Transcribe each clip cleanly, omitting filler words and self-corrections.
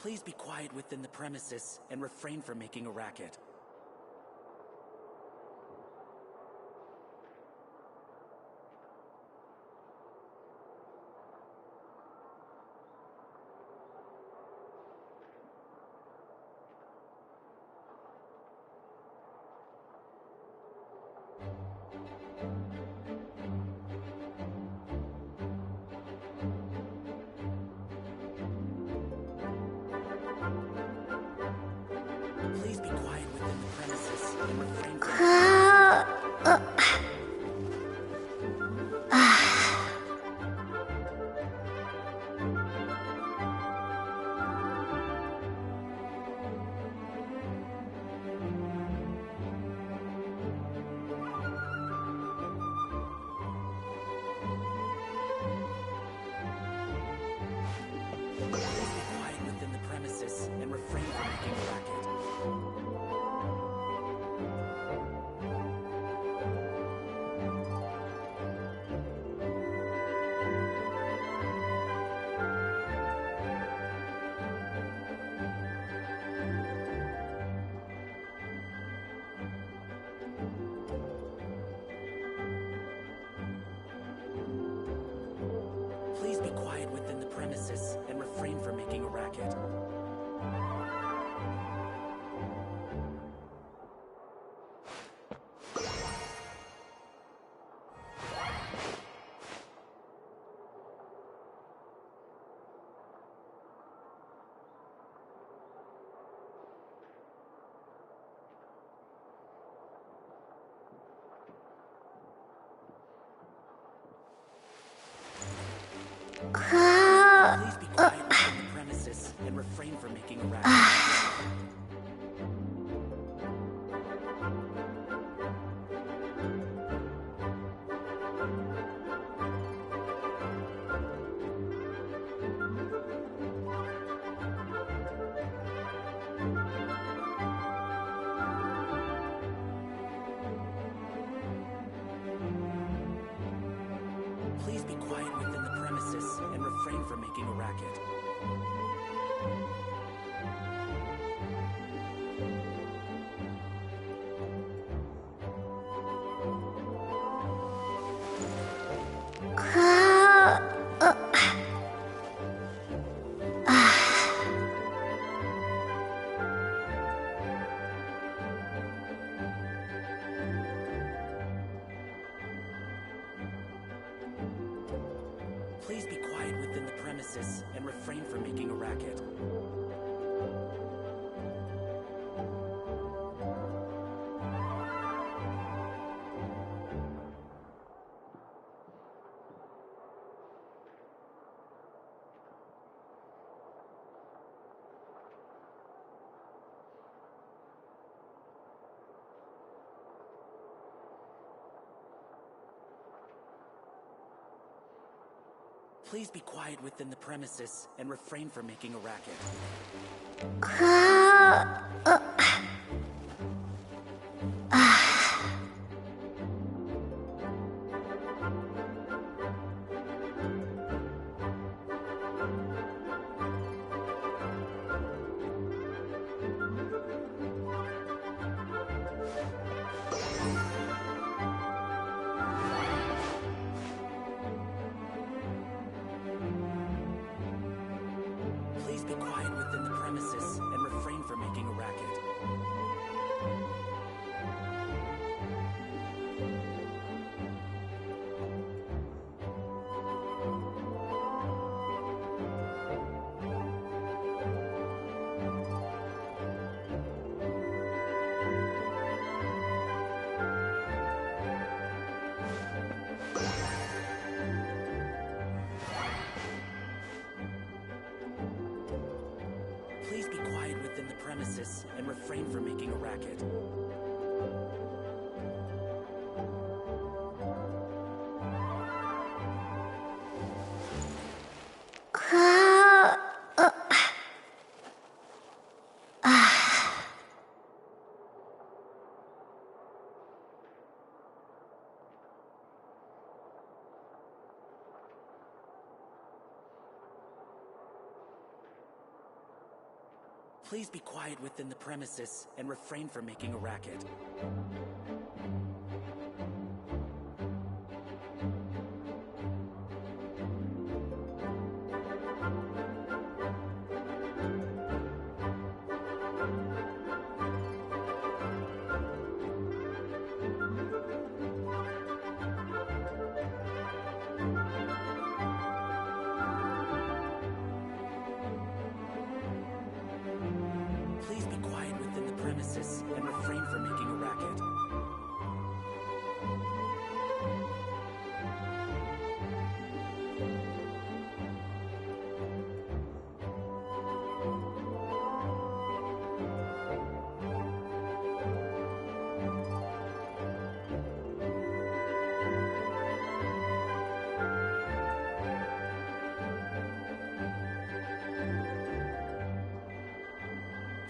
Please be quiet within the premises and refrain from making a racket. Please be quiet within the premises and refrain from... Please be quiet within the premises and refrain from making a racket. Please be quiet within the premises and refrain from making a racket. Please be quiet within the premises and refrain from making a racket. Please be quiet within the premises and refrain from making a racket. Please be quiet within the premises and refrain from making a racket. Please be quiet within the premises and refrain from making a racket. Please be quiet within the premises and refrain from making a racket. Please be quiet within the premises and refrain from making a racket. Please be quiet within the premises and refrain from making a racket. Please be quiet within the premises and refrain from making a racket.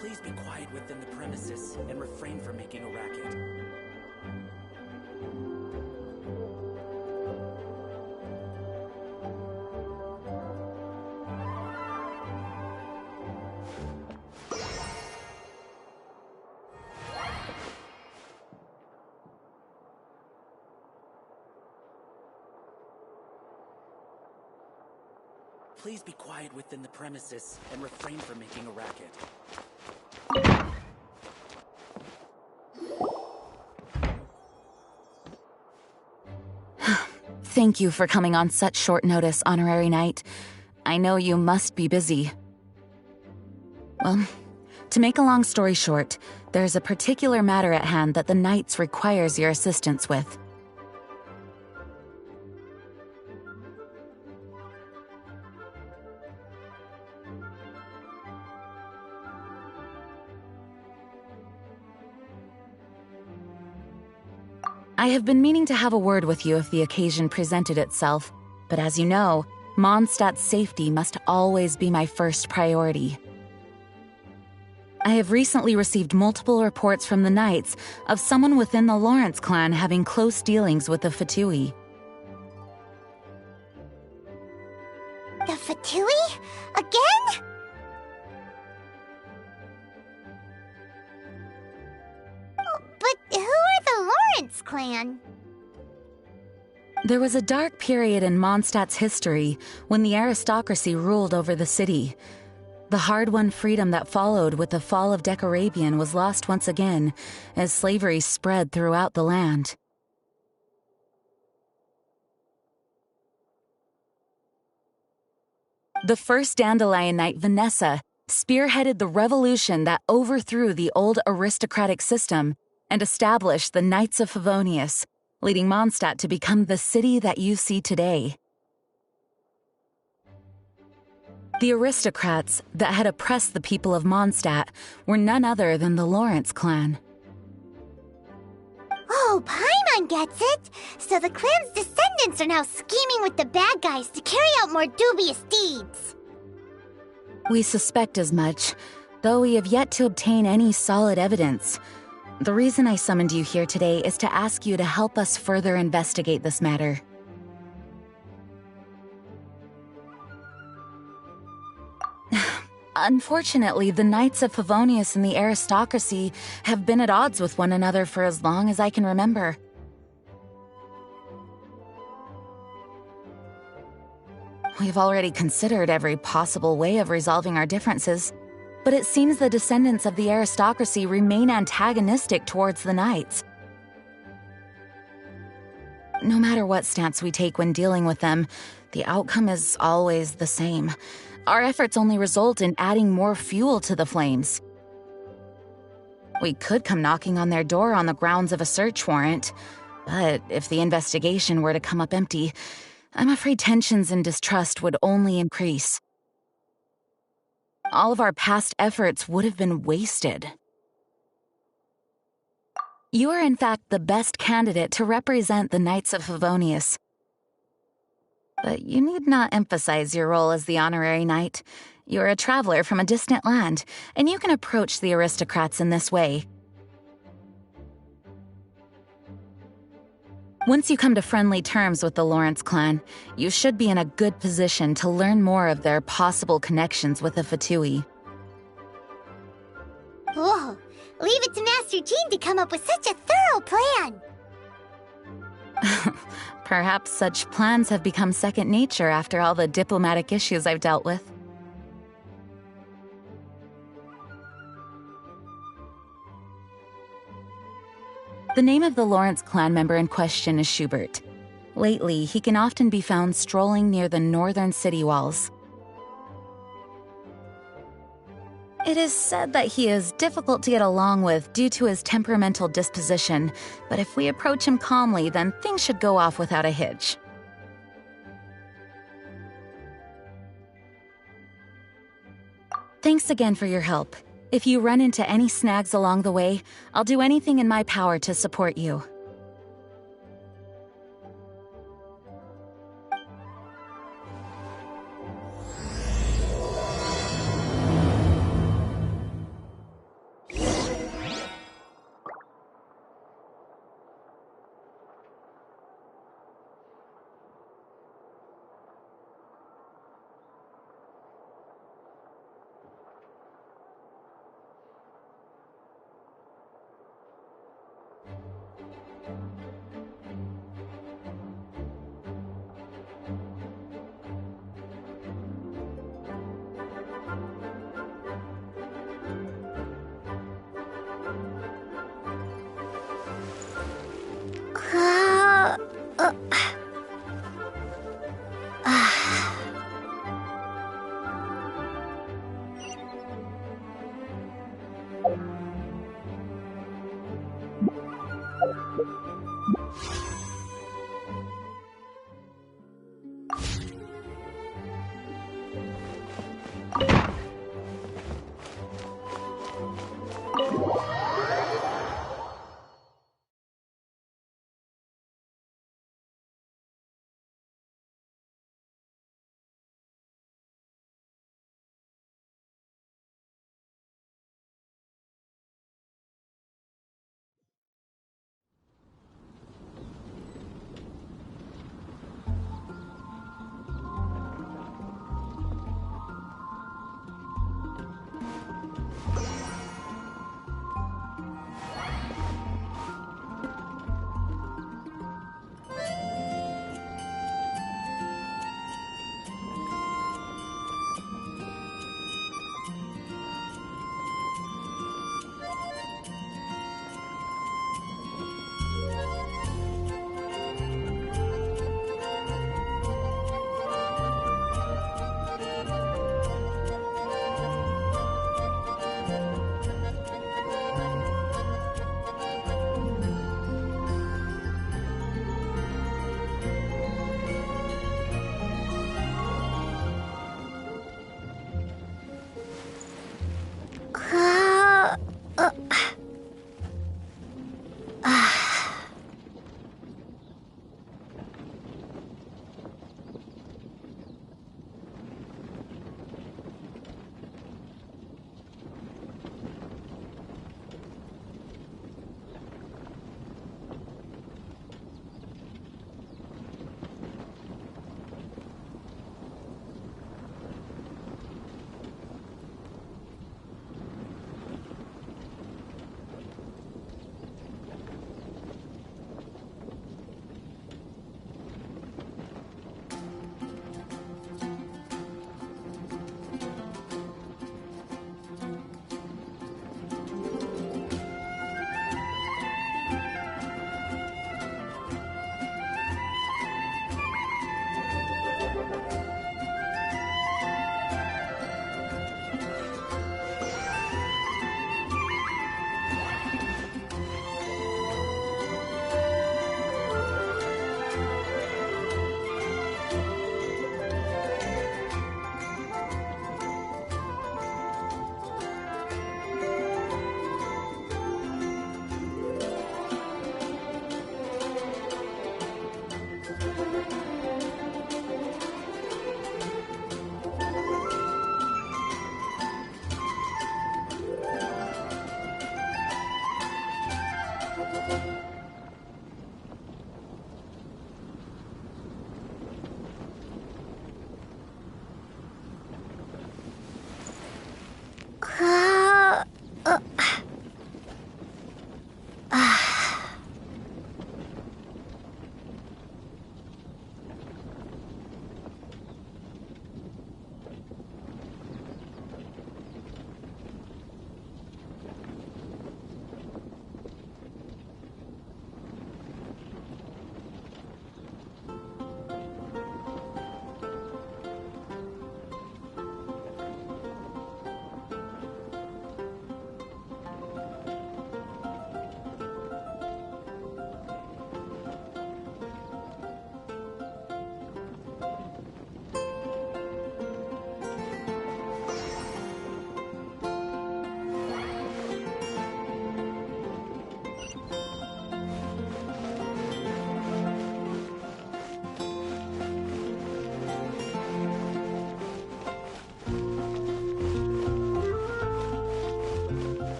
Please be quiet within the premises and refrain from making a racket. Please be quiet within the premises and refrain from making a racket. Thank you for coming on such short notice, Honorary Knight. I know you must be busy. Well, to make a long story short, there's a particular matter at hand that the Knights requires your assistance with. I have been meaning to have a word with you if the occasion presented itself, but as you know, Mondstadt's safety must always be my first priority. I have recently received multiple reports from the Knights of someone within the Lawrence clan having close dealings with the Fatui. The Fatui? Again? But who are the Lawrence clan? There was a dark period in Mondstadt's history when the aristocracy ruled over the city. The hard-won freedom that followed with the fall of Decarabian was lost once again as slavery spread throughout the land. The first Dandelion Knight, Vanessa, spearheaded the revolution that overthrew the old aristocratic system and established the Knights of Favonius, leading Mondstadt to become the city that you see today. The aristocrats that had oppressed the people of Mondstadt were none other than the Lawrence clan. Oh, Paimon gets it! So the clan's descendants are now scheming with the bad guys to carry out more dubious deeds. We suspect as much, though we have yet to obtain any solid evidence. The reason I summoned you here today is to ask you to help us further investigate this matter. Unfortunately, the Knights of Favonius and the aristocracy have been at odds with one another for as long as I can remember. We've already considered every possible way of resolving our differences, but it seems the descendants of the aristocracy remain antagonistic towards the Knights. No matter what stance we take when dealing with them, the outcome is always the same. Our efforts only result in adding more fuel to the flames. We could come knocking on their door on the grounds of a search warrant, but if the investigation were to come up empty, I'm afraid tensions and distrust would only increase. All of our past efforts would have been wasted. You are in fact the best candidate to represent the Knights of Favonius. But you need not emphasize your role as the honorary knight. You're a traveler from a distant land, and you can approach the aristocrats in this way. Once you come to friendly terms with the Lawrence clan, you should be in a good position to learn more of their possible connections with the Fatui. Leave it to Master Jean to come up with such a thorough plan. Perhaps such plans have become second nature after all the diplomatic issues I've dealt with. The name of the Lawrence clan member in question is Schubert. Lately, he can often be found strolling near the northern city walls. It is said that he is difficult to get along with due to his temperamental disposition, but if we approach him calmly, then things should go off without a hitch. Thanks again for your help. If you run into any snags along the way, I'll do anything in my power to support you.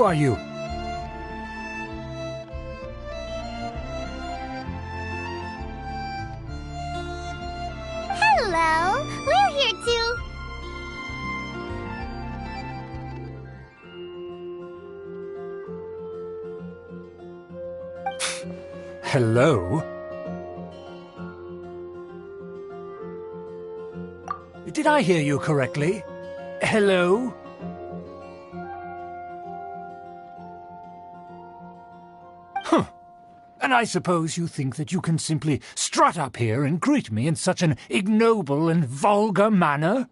Who are you? Hello! We're here too. Hello? Did I hear you correctly? Hello? Huh. And I suppose you think that you can simply strut up here and greet me in such an ignoble and vulgar manner?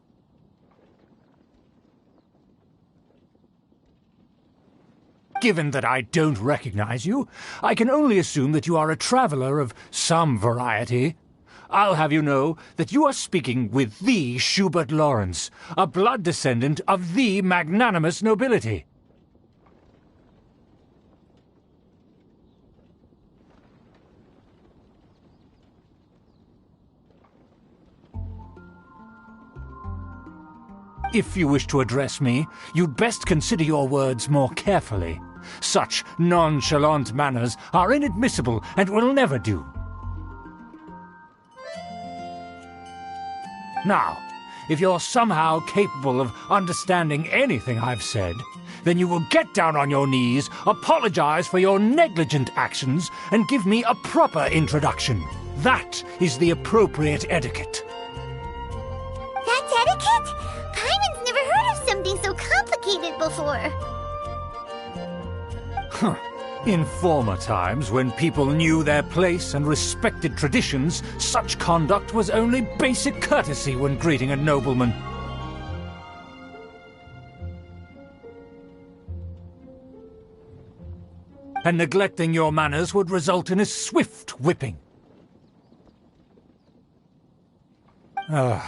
Given that I don't recognize you, I can only assume that you are a traveler of some variety. I'll have you know that you are speaking with the Schubert Lawrence, a blood descendant of the magnanimous nobility. If you wish to address me, you'd best consider your words more carefully. Such nonchalant manners are inadmissible and will never do. Now, if you're somehow capable of understanding anything I've said, then you will get down on your knees, apologize for your negligent actions, and give me a proper introduction. That is the appropriate etiquette. That's etiquette? Paimon's never heard of something so complicated before. Huh. In former times, when people knew their place and respected traditions, such conduct was only basic courtesy when greeting a nobleman. And neglecting your manners would result in a swift whipping. But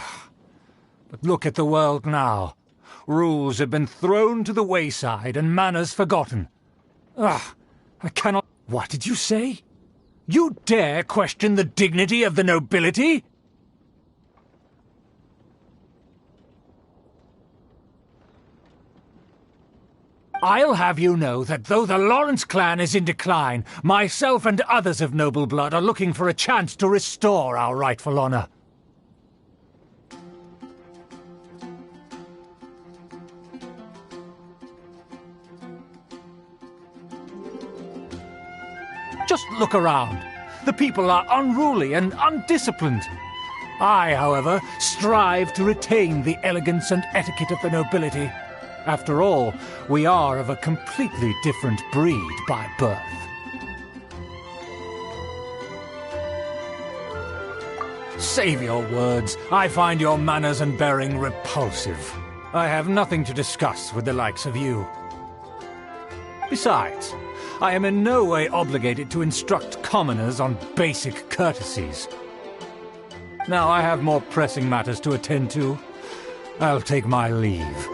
look at the world now. Rules have been thrown to the wayside and manners forgotten. I cannot... What did you say? You dare question the dignity of the nobility? I'll have you know that though the Lawrence clan is in decline, myself and others of noble blood are looking for a chance to restore our rightful honor. Just look around. The people are unruly and undisciplined. I, however, strive to retain the elegance and etiquette of the nobility. After all, we are of a completely different breed by birth. Save your words. I find your manners and bearing repulsive. I have nothing to discuss with the likes of you. Besides, I am in no way obligated to instruct commoners on basic courtesies. Now I have more pressing matters to attend to. I'll take my leave.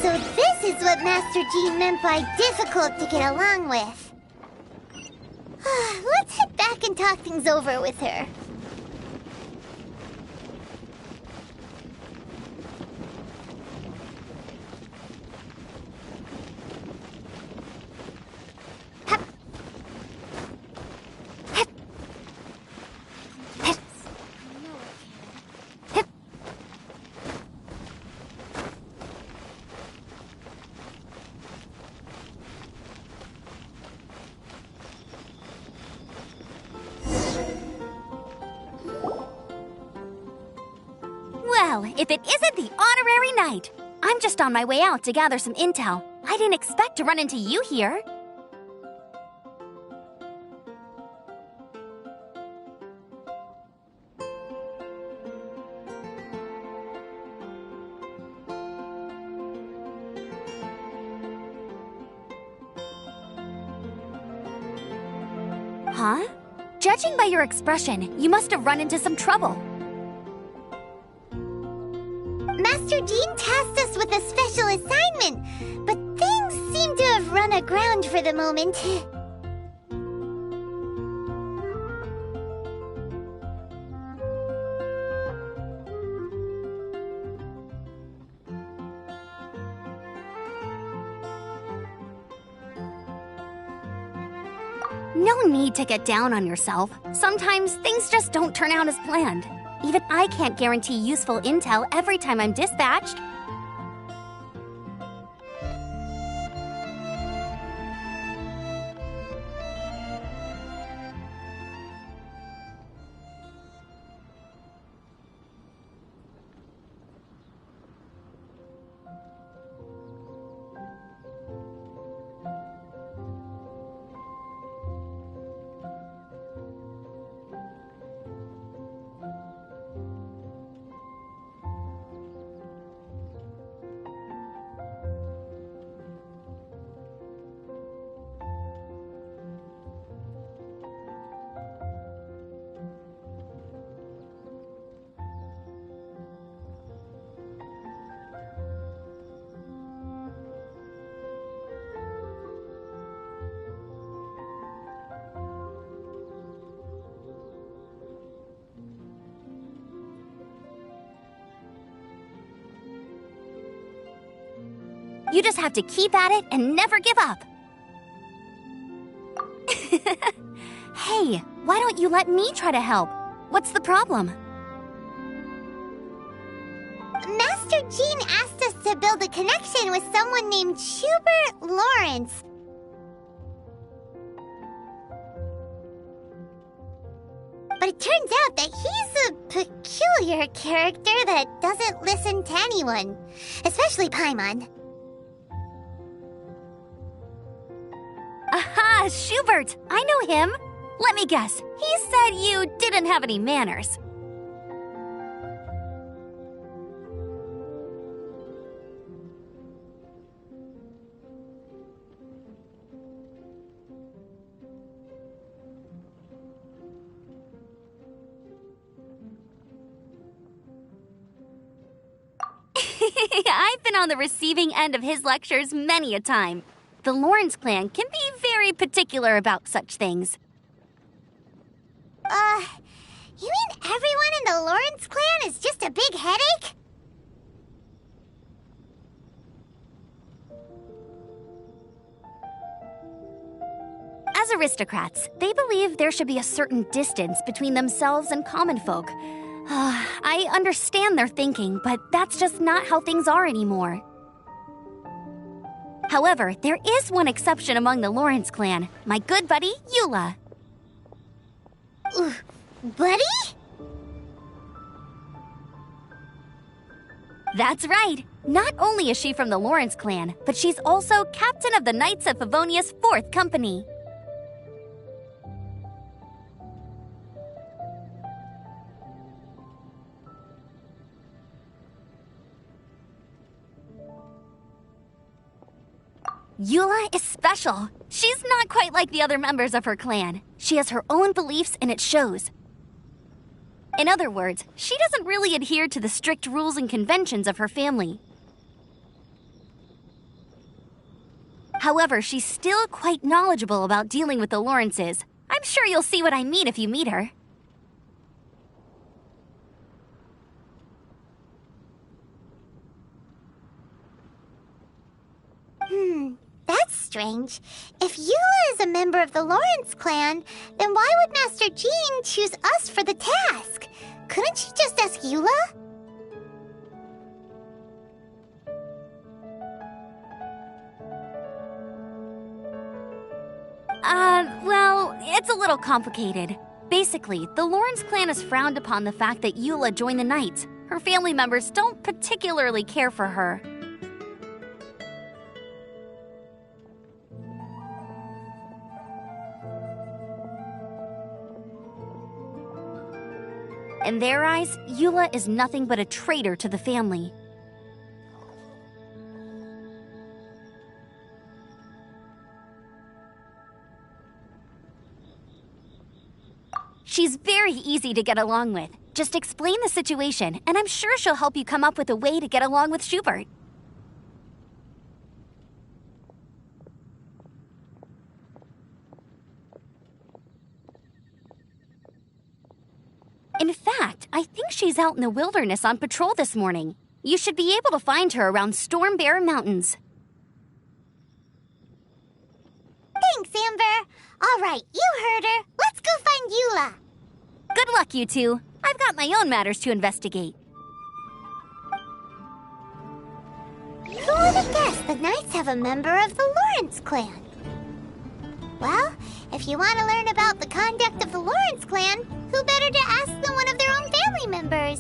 So this is what Master Jean meant by difficult to get along with. Let's head back and talk things over with her. Well, if it isn't the honorary knight! I'm just on my way out to gather some intel. I didn't expect to run into you here. Huh? Judging by your expression, you must have run into some trouble. Master Jean tasked us with a special assignment, but things seem to have run aground for the moment. No need to get down on yourself. Sometimes things just don't turn out as planned. Even I can't guarantee useful intel every time I'm dispatched. You just have to keep at it and never give up. Hey, why don't you let me try to help? What's the problem? Master Jean asked us to build a connection with someone named Schubert Lawrence. But it turns out that he's a peculiar character that doesn't listen to anyone, especially Paimon. Aha, Schubert! I know him. Let me guess. He said you didn't have any manners. I've been on the receiving end of his lectures many a time. The Lawrence clan can be very particular about such things. You mean everyone in the Lawrence clan is just a big headache? As aristocrats, they believe there should be a certain distance between themselves and common folk. I understand their thinking, but that's just not how things are anymore. However, there is one exception among the Lawrence clan, my good buddy, Eula. Buddy? That's right. Not only is she from the Lawrence clan, but she's also captain of the Knights of Favonia's 4th Company. Eula is special. She's not quite like the other members of her clan. She has her own beliefs and it shows. In other words, she doesn't really adhere to the strict rules and conventions of her family. However, she's still quite knowledgeable about dealing with the Lawrences. I'm sure you'll see what I mean if you meet her. That's strange. If Eula is a member of the Lawrence clan, then why would Master Jean choose us for the task? Couldn't she just ask Eula? Well, it's a little complicated. Basically, the Lawrence clan has frowned upon the fact that Eula joined the Knights. Her family members don't particularly care for her. In their eyes, Eula is nothing but a traitor to the family. She's very easy to get along with. Just explain the situation, and I'm sure she'll help you come up with a way to get along with Schubert. In fact, I think she's out in the wilderness on patrol this morning. You should be able to find her around Storm Bear Mountains. Thanks, Amber. All right, you heard her. Let's go find Eula. Good luck, you two. I've got my own matters to investigate. Who would have guessed the Knights have a member of the Lawrence clan? Well, if you want to learn about the conduct of the Lawrence clan, who better to ask than one of their own family members?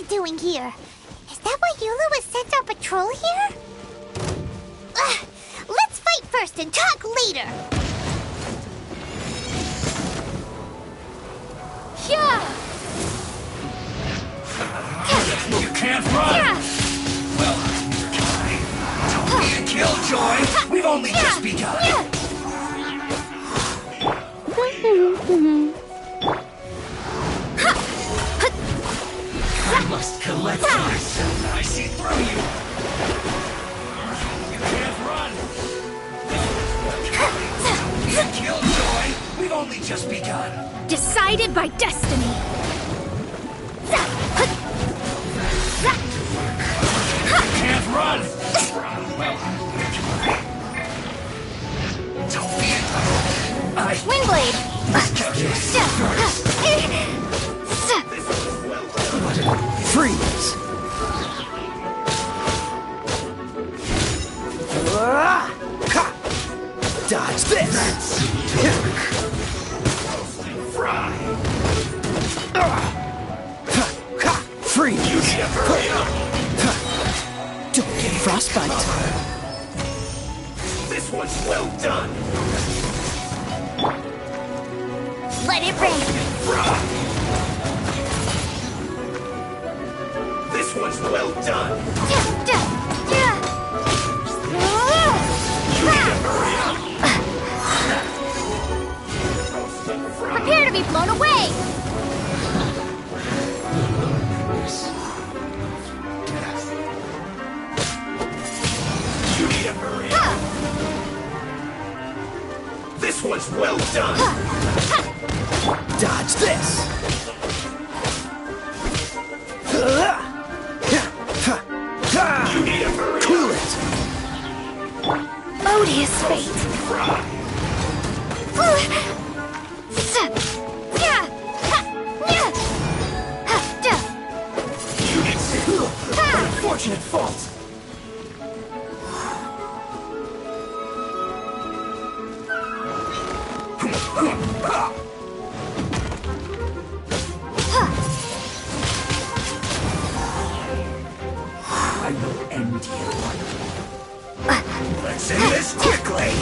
Doing here? Is that why Eula was sent on patrol here? Let's fight first and talk later. Yeah! You can't run! Well, don't be a killjoy! We've only just begun! I must collect myself. I see through you! You can't run! Don't be a killjoy! We've only just begun! Decided by destiny. You can't run! Don't be a... Windblade! Freeze! Dodge this! Fry! Freeze! Don't get frostbite! This one's well done! Let it rain! Fry! This one's well done! Prepare to be blown away! You need to hurry up! This one's well done! Dodge this! You need to hurry Cool up! it! Odious fate! Fry! Unfortunate fault! I will end you. Let's end this quickly!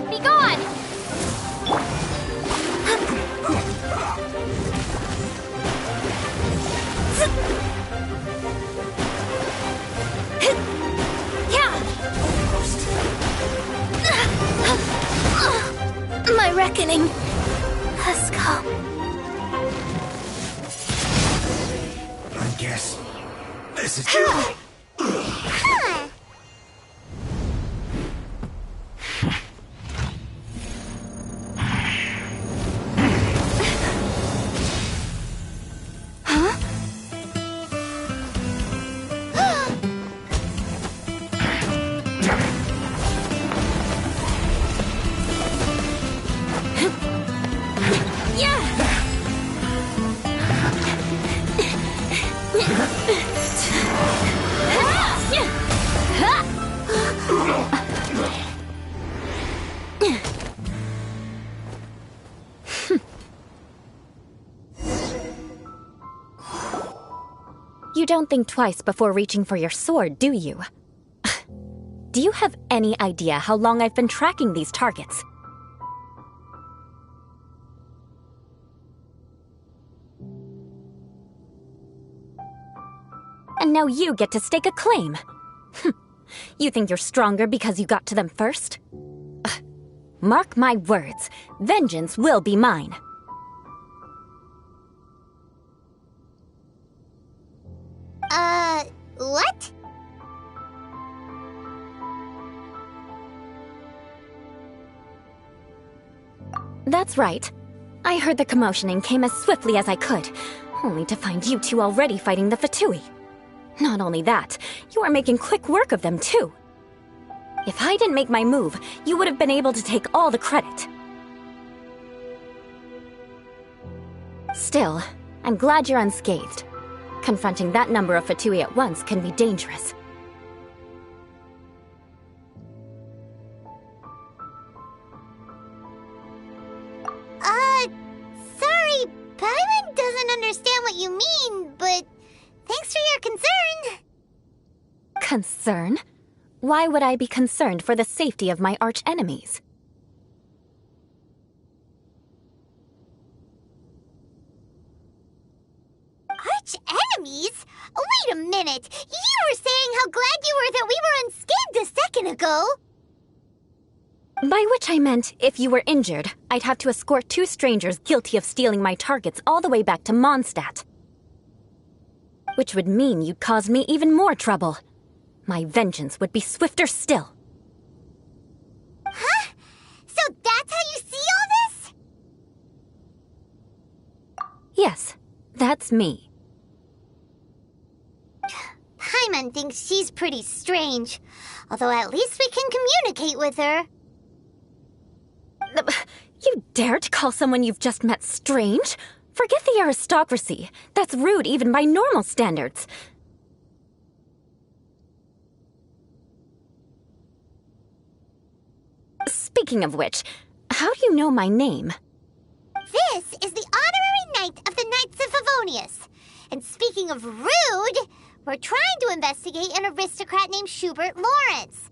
Be gone! My reckoning has come. I guess this is true. You don't think twice before reaching for your sword, do you? Do you have any idea how long I've been tracking these targets? And now you get to stake a claim. You think you're stronger because you got to them first? Mark my words, vengeance will be mine. What? That's right. I heard the commotion and came as swiftly as I could, only to find you two already fighting the Fatui. Not only that, you are making quick work of them too. If I didn't make my move, you would have been able to take all the credit. Still, I'm glad you're unscathed. Confronting that number of Fatui at once can be dangerous. Sorry, Paimon doesn't understand what you mean, but thanks for your concern. Concern? Why would I be concerned for the safety of my arch-enemies? Arch-enemies? Wait a minute! You were saying how glad you were that we were unscathed a second ago! By which I meant, if you were injured, I'd have to escort two strangers guilty of stealing my targets all the way back to Mondstadt. Which would mean you'd caused me even more trouble. My vengeance would be swifter still. Huh? So that's how you see all this? Yes, that's me. Paimon thinks she's pretty strange. Although at least we can communicate with her. You dare to call someone you've just met strange? Forget the aristocracy. That's rude even by normal standards. Speaking of which, how do you know my name? This is the honorary knight of the Knights of Favonius. And speaking of rude, we're trying to investigate an aristocrat named Schubert Lawrence.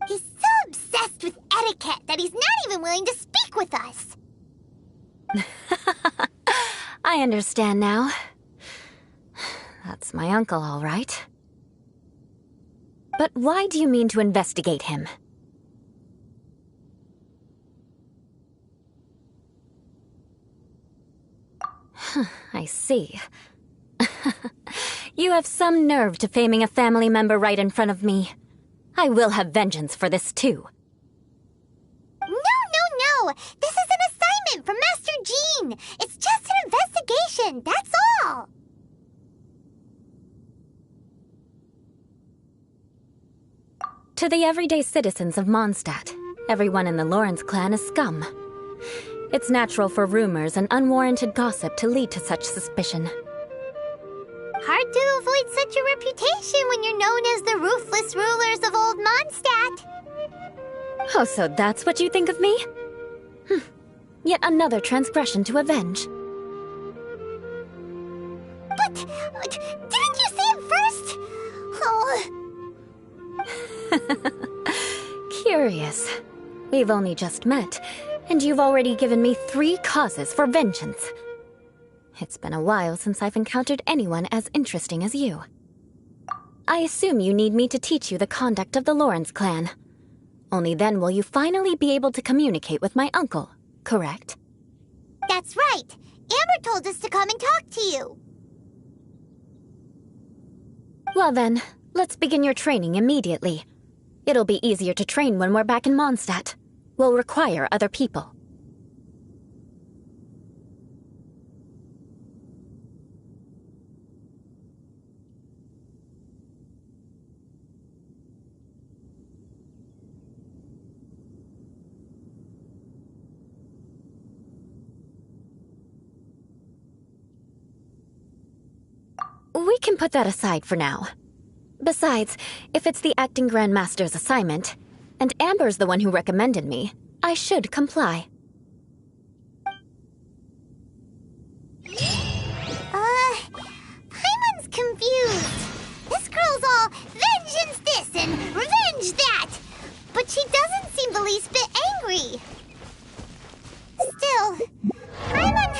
He's so obsessed with etiquette that he's not even willing to speak with us. I understand now. That's my uncle, all right. But why do you mean to investigate him? I see. You have some nerve to faming a family member right in front of me. I will have vengeance for this too. No! This is an assignment from Master Jean! It's just an investigation, that's all! To the everyday citizens of Mondstadt, everyone in the Lawrence clan is scum. It's natural for rumors and unwarranted gossip to lead to such suspicion. Hard to avoid such a reputation when you're known as the ruthless rulers of Old Mondstadt. Oh, so that's what you think of me? Yet another transgression to avenge. But, didn't you say it first? Oh. Curious. We've only just met, and you've already given me 3 causes for vengeance. It's been a while since I've encountered anyone as interesting as you. I assume you need me to teach you the conduct of the Lawrence clan. Only then will you finally be able to communicate with my uncle, correct? That's right. Amber told us to come and talk to you. Well then, let's begin your training immediately. It'll be easier to train when we're back in Mondstadt. We'll require other people. We can put that aside for now. Besides, if it's the acting Grandmaster's assignment, and Amber's the one who recommended me, I should comply. Paimon's confused. This girl's all vengeance this and revenge that. But she doesn't seem the least bit angry. Still, Paimon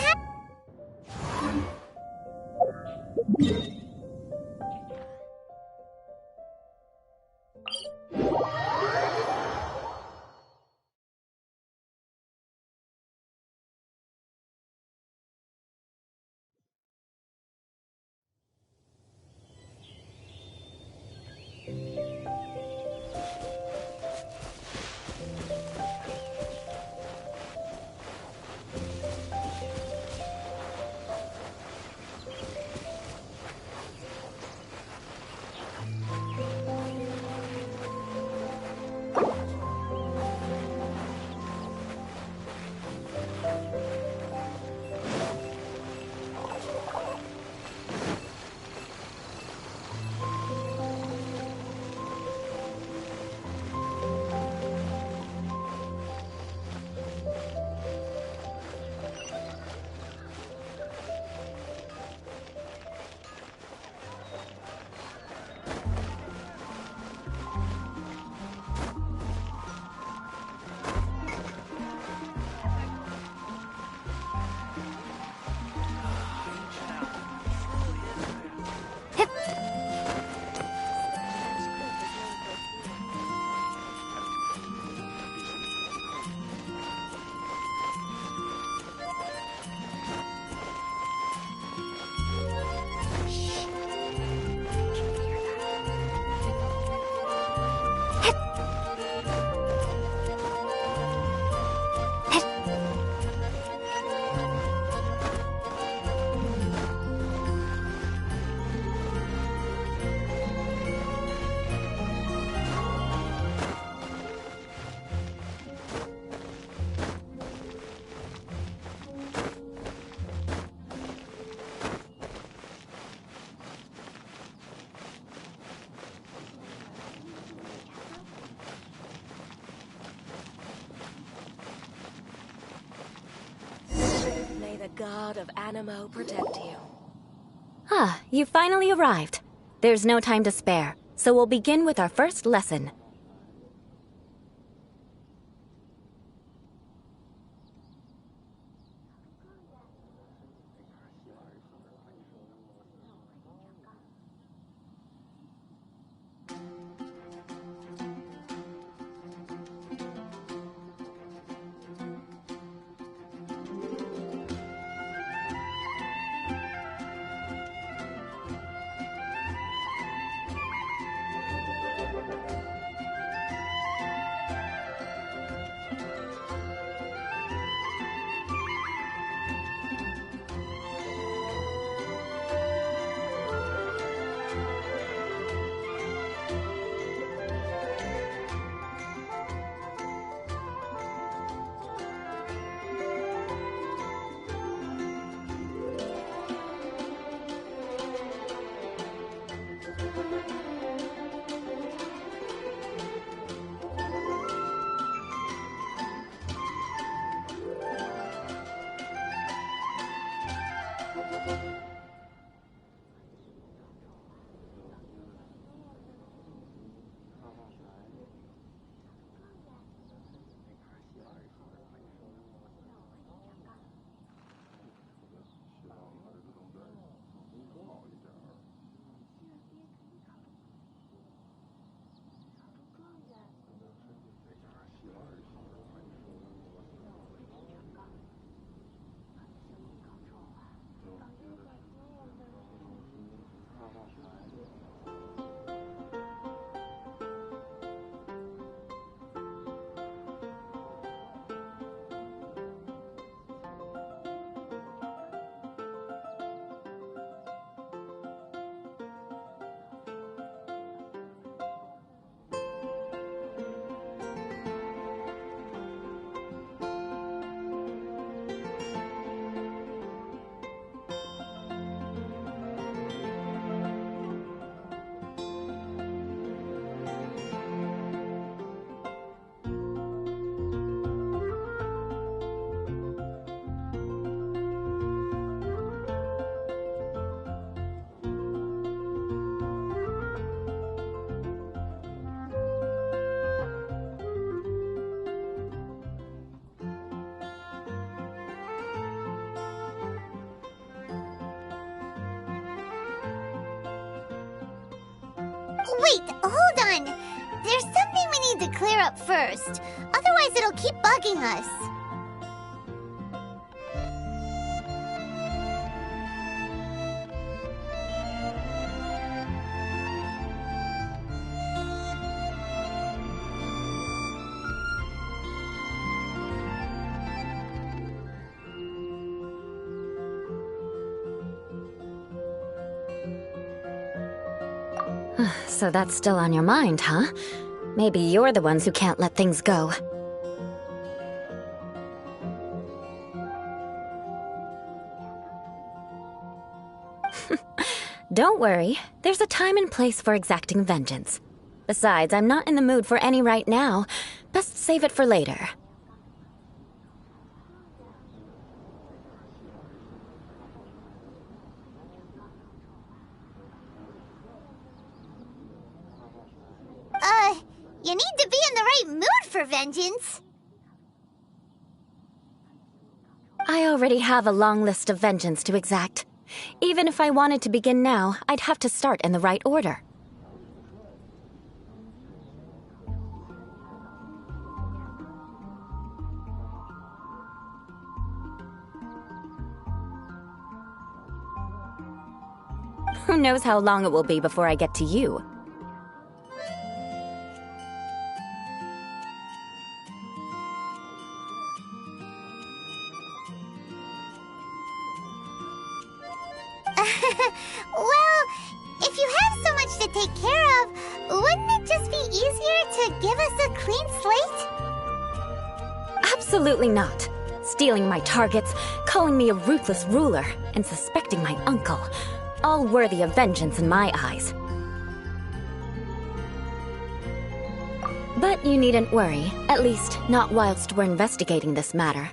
the god of Animo protect you. Ah, you finally arrived. There's no time to spare, so we'll begin with our first lesson. Wait, hold on. There's something we need to clear up first. Otherwise, it'll keep bugging us. So that's still on your mind, huh? Maybe you're the ones who can't let things go. Don't worry, there's a time and place for exacting vengeance. Besides, I'm not in the mood for any right now. Best save it for later. You need to be in the right mood for vengeance. I already have a long list of vengeance to exact. Even if I wanted to begin now, I'd have to start in the right order. Who knows how long it will be before I get to you? Well, if you have so much to take care of, wouldn't it just be easier to give us a clean slate? Absolutely not. Stealing my targets, calling me a ruthless ruler, and suspecting my uncle. All worthy of vengeance in my eyes. But you needn't worry, at least not whilst we're investigating this matter.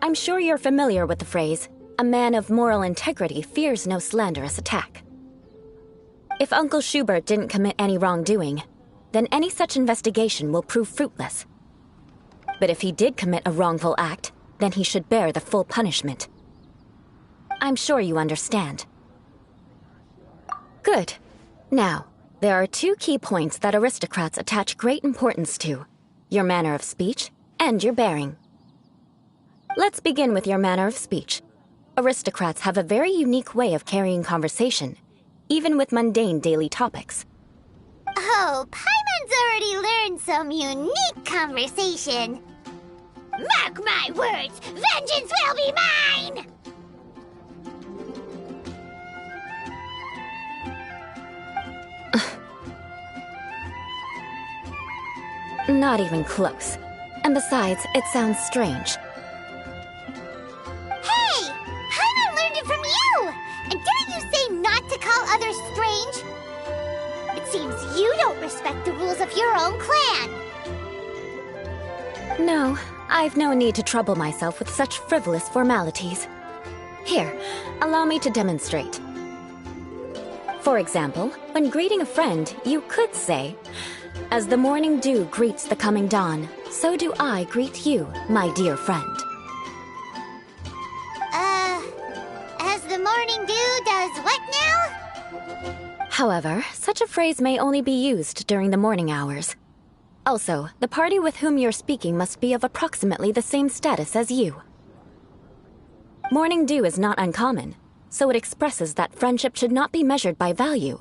I'm sure you're familiar with the phrase, a man of moral integrity fears no slanderous attack. If Uncle Schubert didn't commit any wrongdoing, then any such investigation will prove fruitless. But if he did commit a wrongful act, then he should bear the full punishment. I'm sure you understand. Good. Now, there are two key points that aristocrats attach great importance to: your manner of speech and your bearing. Let's begin with your manner of speech. Aristocrats have a very unique way of carrying conversation, even with mundane daily topics. Oh, Paimon's already learned some unique conversation. Mark my words, vengeance will be mine! Not even close. And besides, it sounds strange. Hey! Paimon learned it from you! And didn't you say not to call others strange? It seems you don't respect the rules of your own clan. No, I've no need to trouble myself with such frivolous formalities. Here, allow me to demonstrate. For example, when greeting a friend, you could say, "As the morning dew greets the coming dawn, so do I greet you, my dear friend." As the morning dew does what now? However, such a phrase may only be used during the morning hours. Also, the party with whom you're speaking must be of approximately the same status as you. Morning dew is not uncommon, so it expresses that friendship should not be measured by value,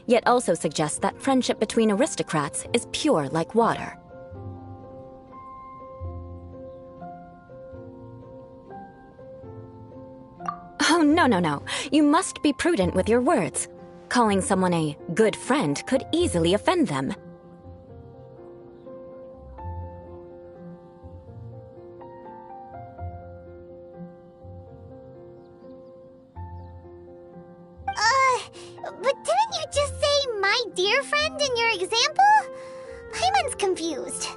yet also suggests that friendship between aristocrats is pure like water. Oh, no. You must be prudent with your words. Calling someone a good friend could easily offend them. But didn't you just say my dear friend in your example? Paimon's confused.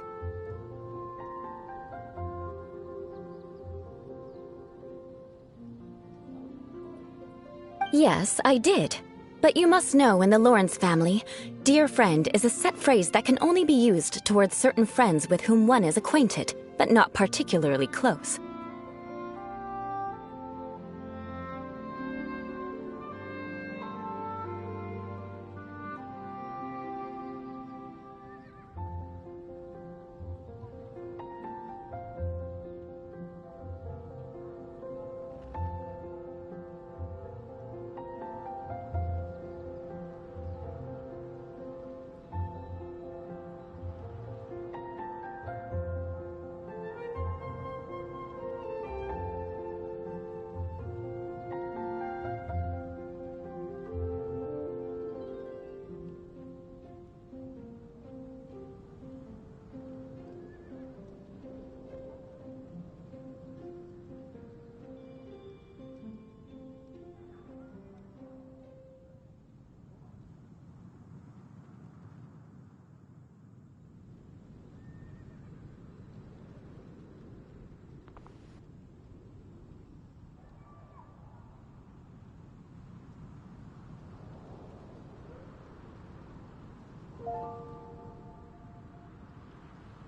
Yes, I did. But you must know in the Lawrence family, dear friend is a set phrase that can only be used towards certain friends with whom one is acquainted, but not particularly close.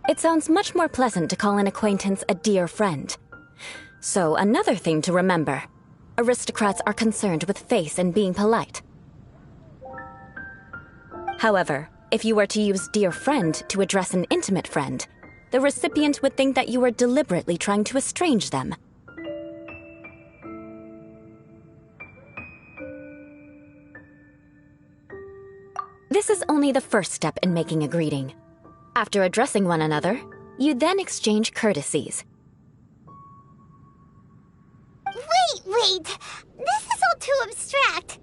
It sounds much more pleasant to call an acquaintance a dear friend. So, another thing to remember. Aristocrats are concerned with face and being polite. However, if you were to use dear friend to address an intimate friend, the recipient would think that you were deliberately trying to estrange them. This is only the first step in making a greeting. After addressing one another, you then exchange courtesies. Wait! This is all too abstract.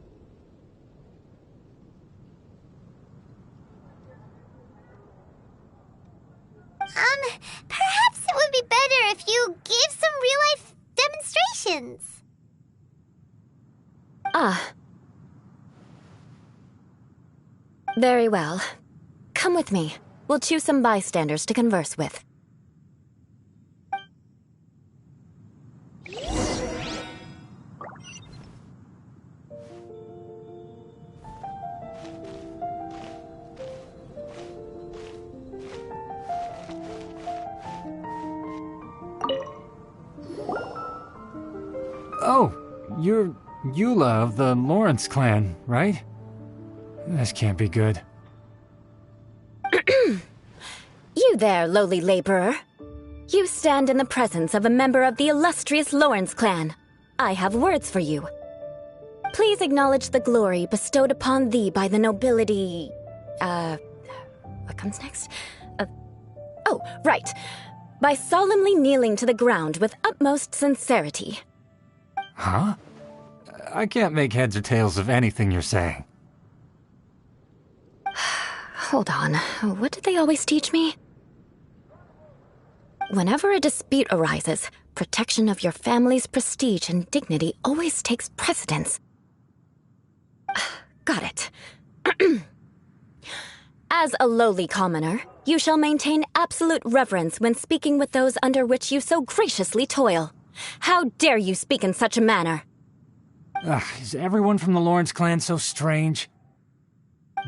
Perhaps it would be better if you gave some real-life demonstrations. Ah. Very well. Come with me. We'll choose some bystanders to converse with. Oh, you're Eula of the Lawrence clan, right? This can't be good. You there, lowly laborer. You stand in the presence of a member of the illustrious Lawrence clan. I have words for you. Please acknowledge the glory bestowed upon thee by the nobility... What comes next? Oh, right. By solemnly kneeling to the ground with utmost sincerity. Huh? I can't make heads or tails of anything you're saying. Hold on. What did they always teach me? Whenever a dispute arises, protection of your family's prestige and dignity always takes precedence. Got it. As a lowly commoner, you shall maintain absolute reverence when speaking with those under which you so graciously toil. How dare you speak in such a manner? Is everyone from the Lawrence clan so strange?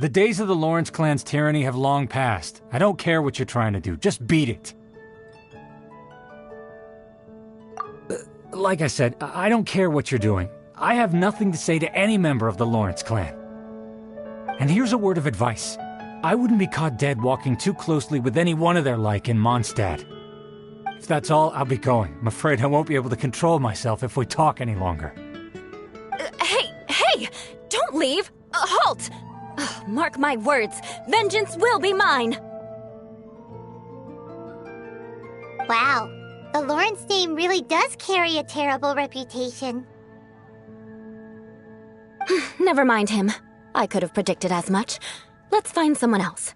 The days of the Lawrence clan's tyranny have long passed. I don't care what you're trying to do, just beat it. Like I said, I don't care what you're doing. I have nothing to say to any member of the Lawrence clan. And here's a word of advice. I wouldn't be caught dead walking too closely with any one of their like in Mondstadt. If that's all, I'll be going. I'm afraid I won't be able to control myself if we talk any longer. Hey! Don't leave! Halt! Mark my words, vengeance will be mine! Wow, the Lawrence name really does carry a terrible reputation. Never mind him. I could have predicted as much. Let's find someone else.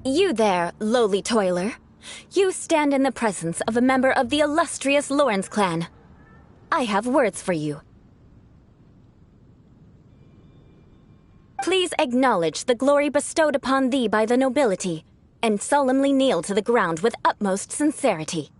You there, lowly toiler. You stand in the presence of a member of the illustrious Lawrence clan. I have words for you. Please acknowledge the glory bestowed upon thee by the nobility, and solemnly kneel to the ground with utmost sincerity.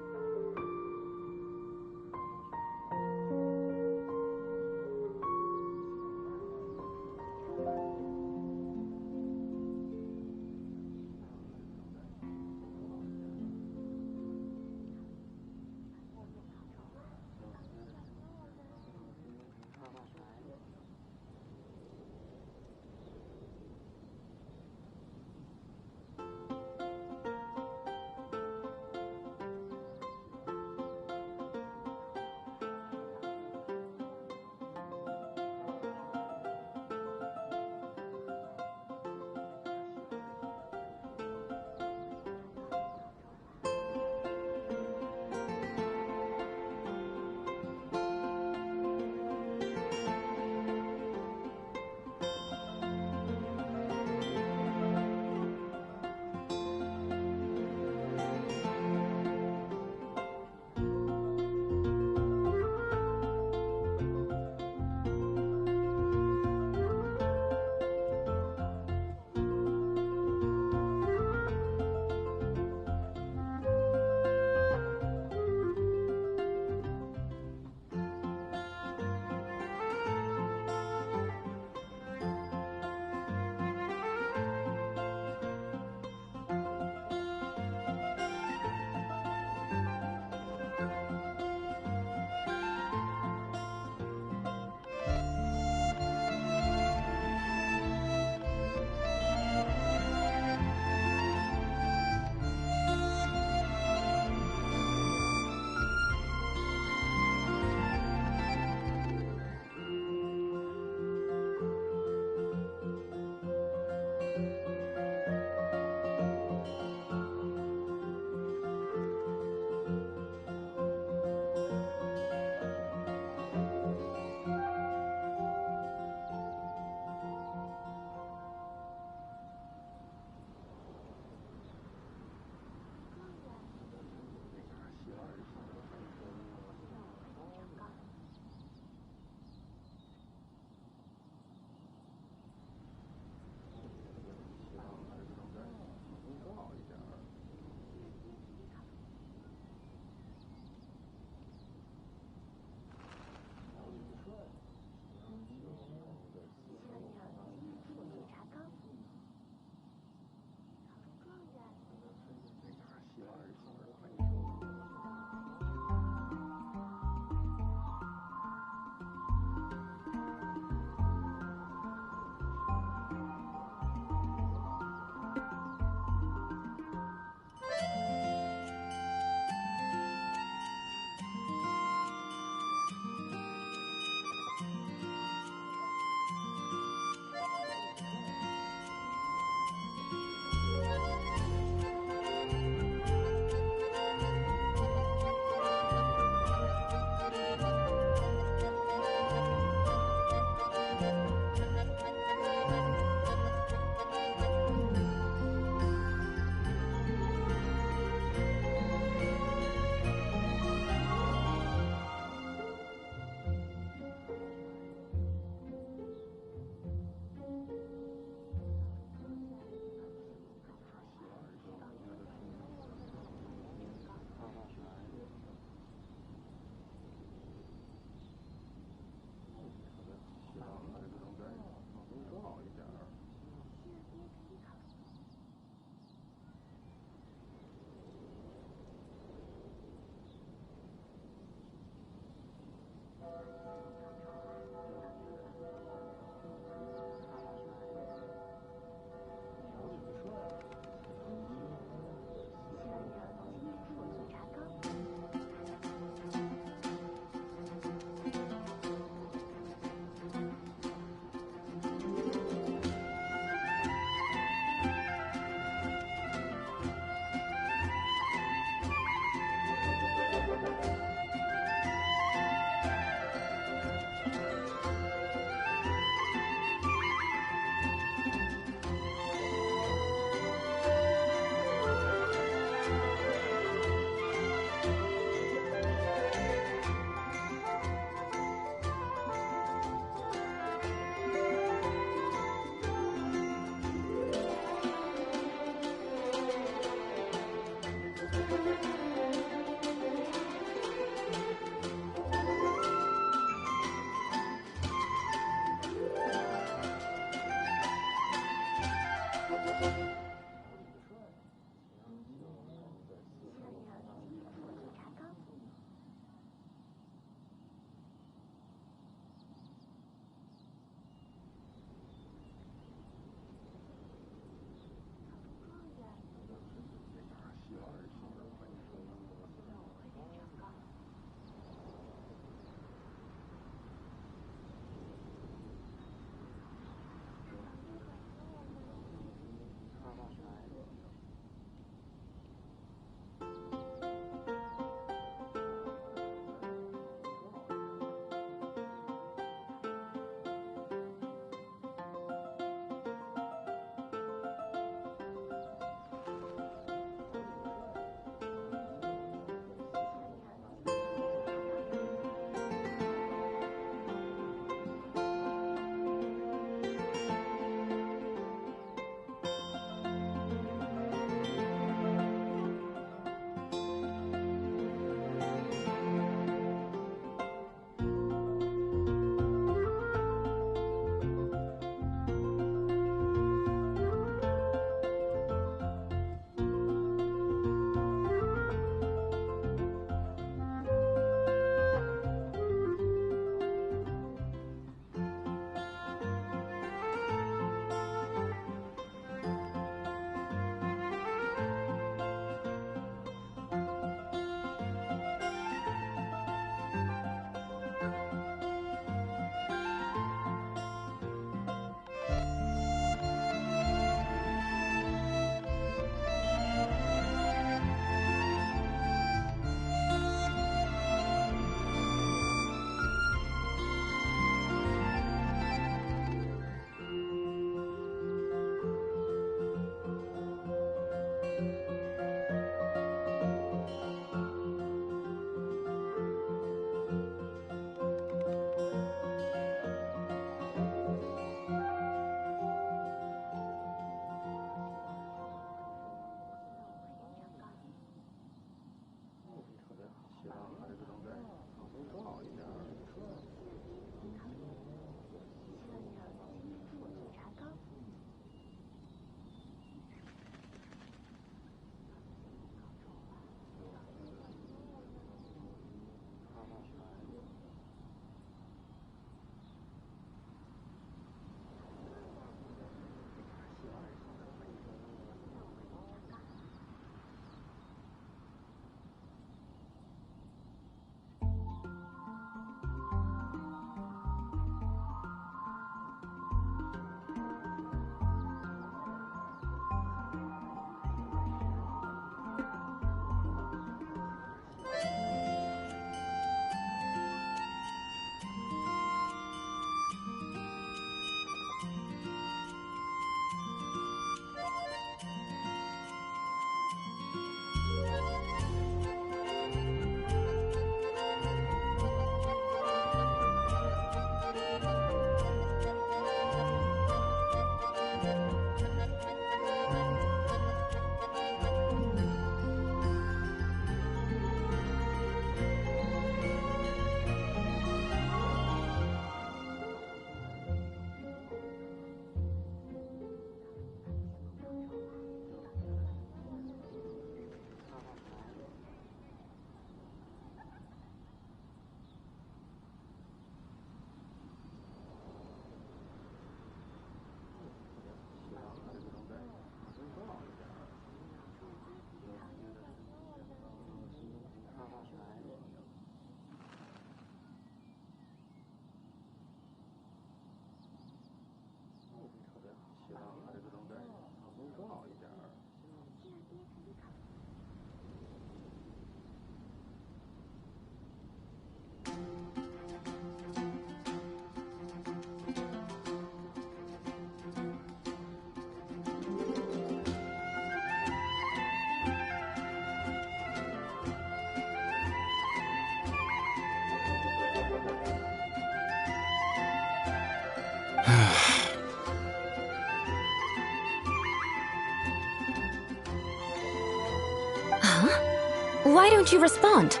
Why don't you respond?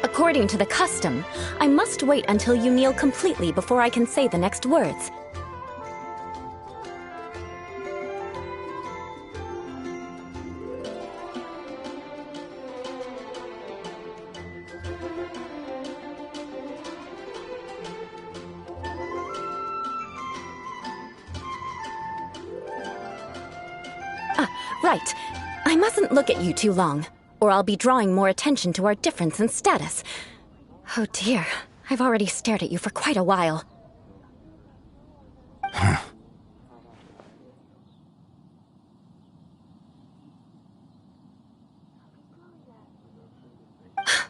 According to the custom, I must wait until you kneel completely before I can say the next words. Right. I mustn't look at you too long, or I'll be drawing more attention to our difference in status. Oh dear, I've already stared at you for quite a while.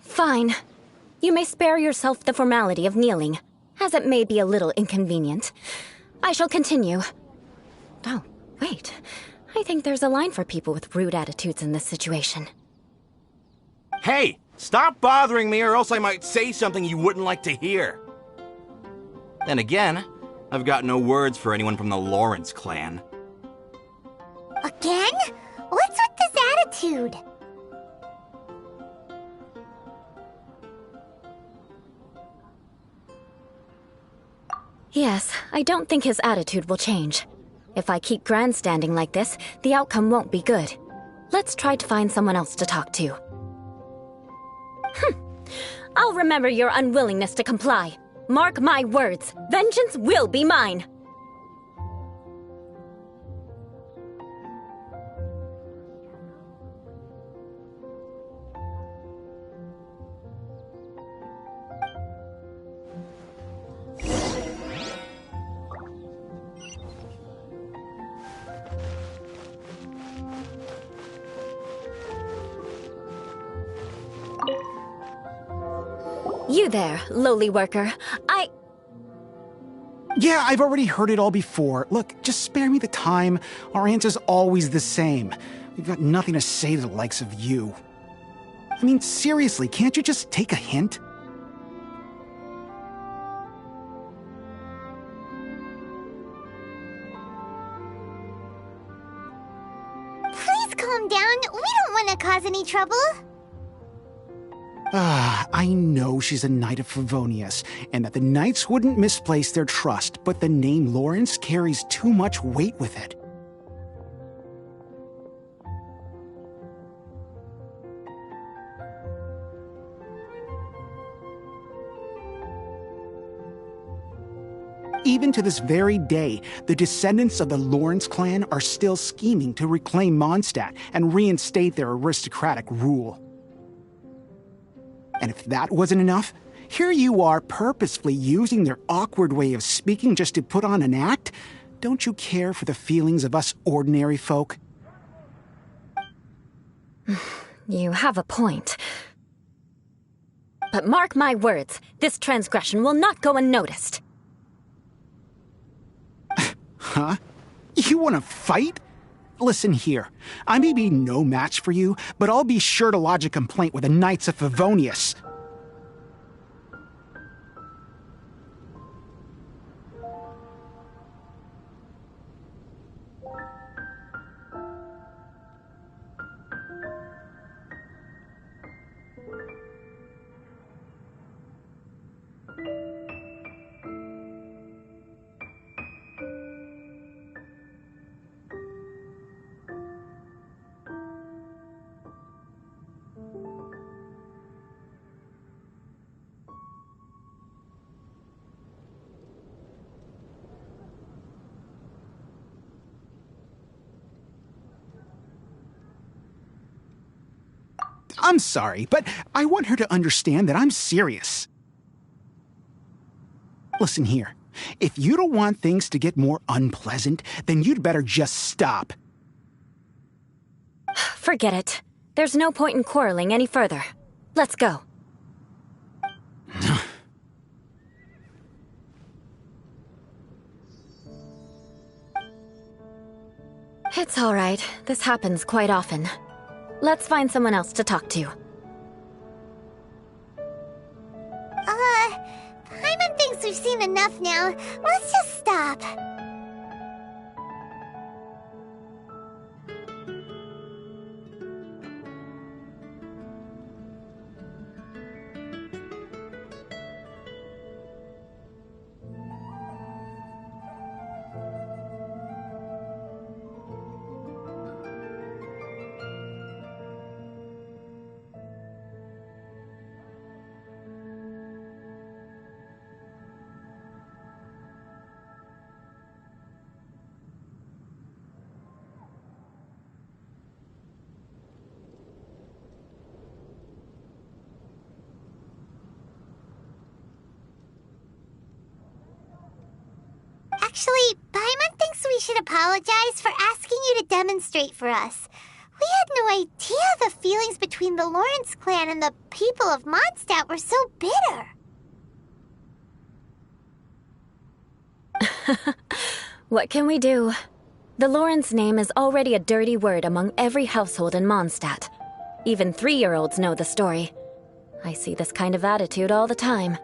Fine. You may spare yourself the formality of kneeling, as it may be a little inconvenient. I shall continue. Oh, wait. I think there's a line for people with rude attitudes in this situation. Hey! Stop bothering me or else I might say something you wouldn't like to hear. Then again, I've got no words for anyone from the Lawrence clan. Again? What's with this attitude? Yes, I don't think his attitude will change. If I keep grandstanding like this, the outcome won't be good. Let's try to find someone else to talk to. I'll remember your unwillingness to comply. Mark my words, vengeance will be mine. You there, lowly worker. Yeah, I've already heard it all before. Look, just spare me the time. Our answer's always the same. We've got nothing to say to the likes of you. I mean, seriously, can't you just take a hint? Please calm down. We don't want to cause any trouble. I know she's a Knight of Favonius, and that the Knights wouldn't misplace their trust, but the name Lawrence carries too much weight with it. Even to this very day, the descendants of the Lawrence clan are still scheming to reclaim Mondstadt and reinstate their aristocratic rule. And if that wasn't enough, here you are purposefully using their awkward way of speaking just to put on an act? Don't you care for the feelings of us ordinary folk? You have a point. But mark my words, this transgression will not go unnoticed. Huh? You want to fight? Listen here, I may be no match for you, but I'll be sure to lodge a complaint with the Knights of Favonius. I'm sorry, but I want her to understand that I'm serious. Listen here, if you don't want things to get more unpleasant, then you'd better just stop. Forget it. There's no point in quarreling any further. Let's go. It's all right. This happens quite often. Let's find someone else to talk to. Paimon thinks we've seen enough now. Let's just stop. Actually, Paimon thinks we should apologize for asking you to demonstrate for us. We had no idea the feelings between the Lawrence clan and the people of Mondstadt were so bitter. What can we do? The Lawrence name is already a dirty word among every household in Mondstadt. Even 3-year-olds know the story. I see this kind of attitude all the time.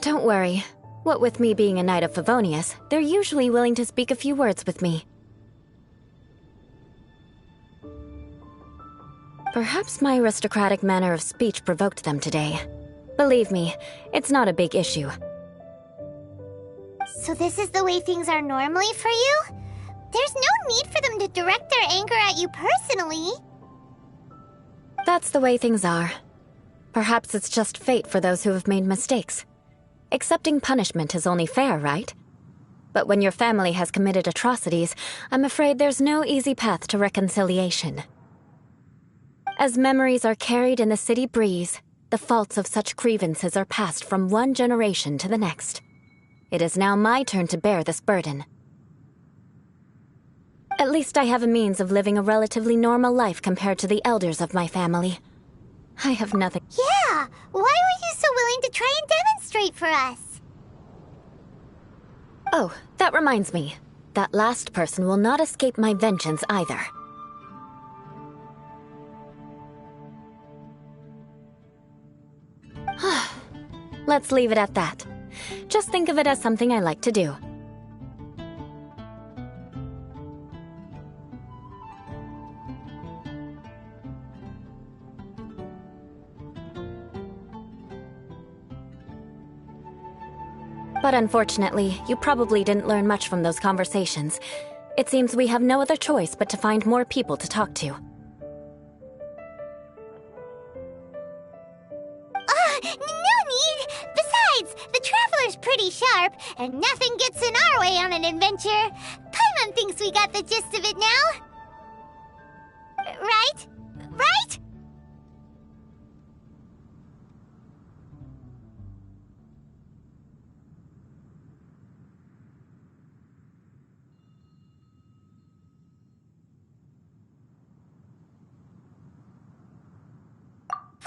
Don't worry. What with me being a Knight of Favonius, they're usually willing to speak a few words with me. Perhaps my aristocratic manner of speech provoked them today. Believe me, it's not a big issue. So this is the way things are normally for you? There's no need for them to direct their anger at you personally. That's the way things are. Perhaps it's just fate for those who have made mistakes. Accepting punishment is only fair, right? But when your family has committed atrocities, I'm afraid there's no easy path to reconciliation. As memories are carried in the city breeze, the faults of such grievances are passed from one generation to the next. It is now my turn to bear this burden. At least I have a means of living a relatively normal life compared to the elders of my family. I have nothing. Yeah! Why were you so willing to try and demonstrate for us? Oh, that reminds me. That last person will not escape my vengeance either. Let's leave it at that. Just think of it as something I like to do. But unfortunately, you probably didn't learn much from those conversations. It seems we have no other choice but to find more people to talk to. No need! Besides, the Traveler's pretty sharp, and nothing gets in our way on an adventure. Paimon thinks we got the gist of it now. Right? Right?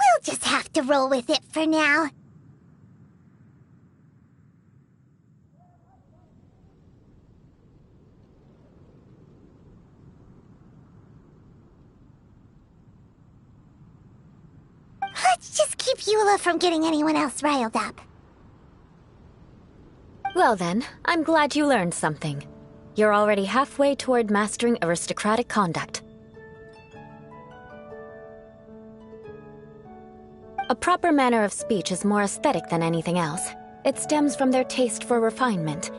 We'll just have to roll with it for now. Let's just keep Eula from getting anyone else riled up. Well then, I'm glad you learned something. You're already halfway toward mastering aristocratic conduct. A proper manner of speech is more aesthetic than anything else. It stems from their taste for refinement.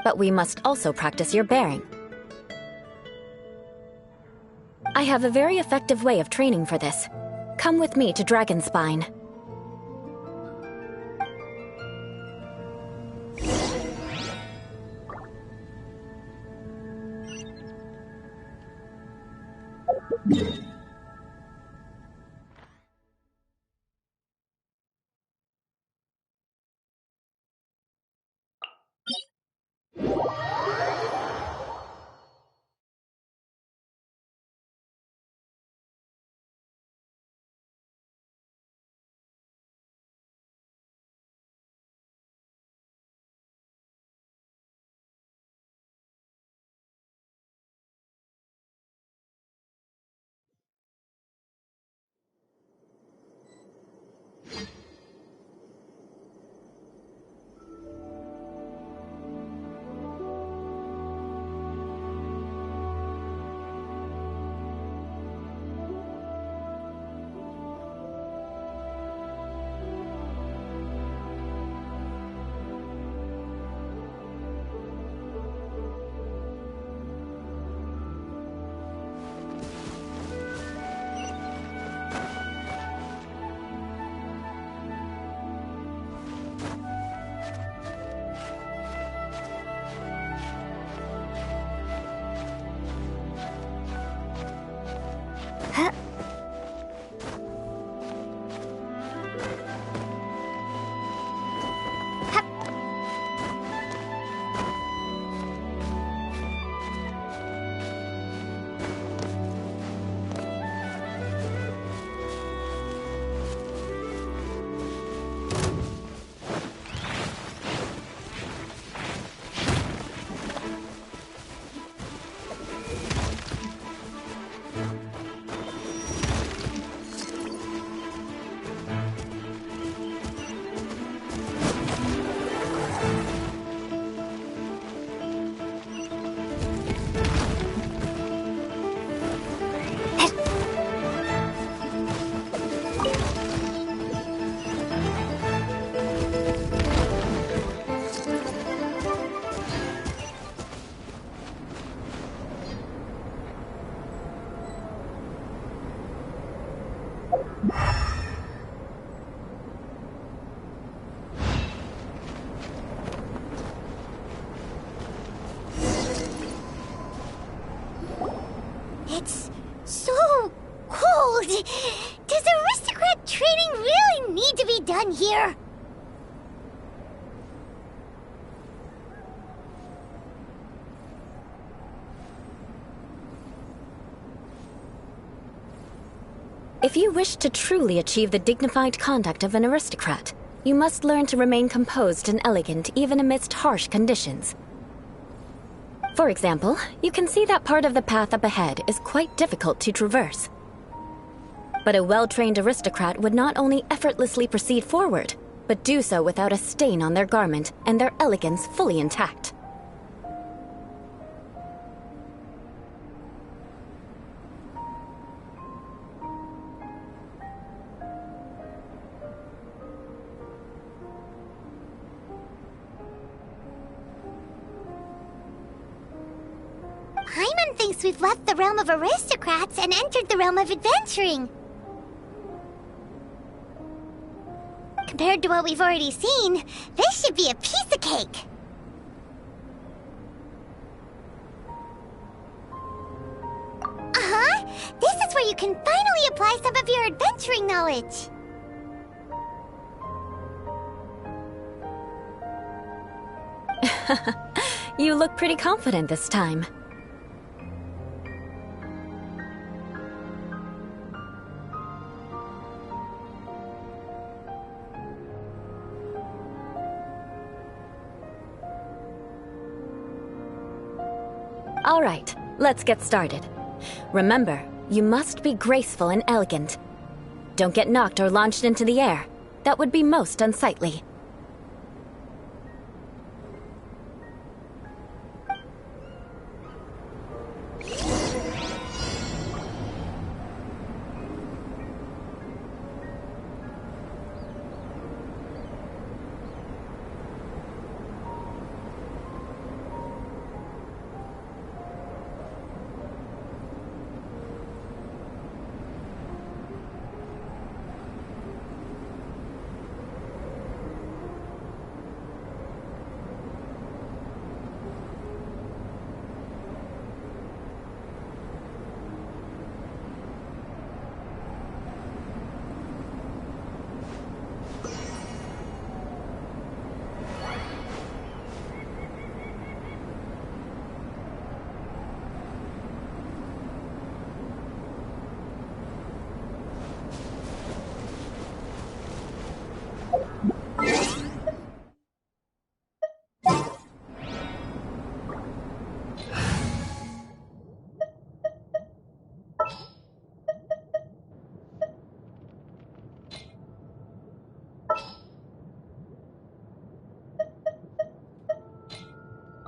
But we must also practice your bearing. I have a very effective way of training for this. Come with me to Dragonspine. It's so cold. Does aristocrat training really need to be done here? If you wish to truly achieve the dignified conduct of an aristocrat, you must learn to remain composed and elegant even amidst harsh conditions. For example, you can see that part of the path up ahead is quite difficult to traverse. But a well-trained aristocrat would not only effortlessly proceed forward, but do so without a stain on their garment and their elegance fully intact. Paimon thinks we've left the realm of aristocrats and entered the realm of adventuring. Compared to what we've already seen, this should be a piece of cake. Uh-huh. This is where you can finally apply some of your adventuring knowledge. You look pretty confident this time. All right, let's get started. Remember, you must be graceful and elegant. Don't get knocked or launched into the air. That would be most unsightly.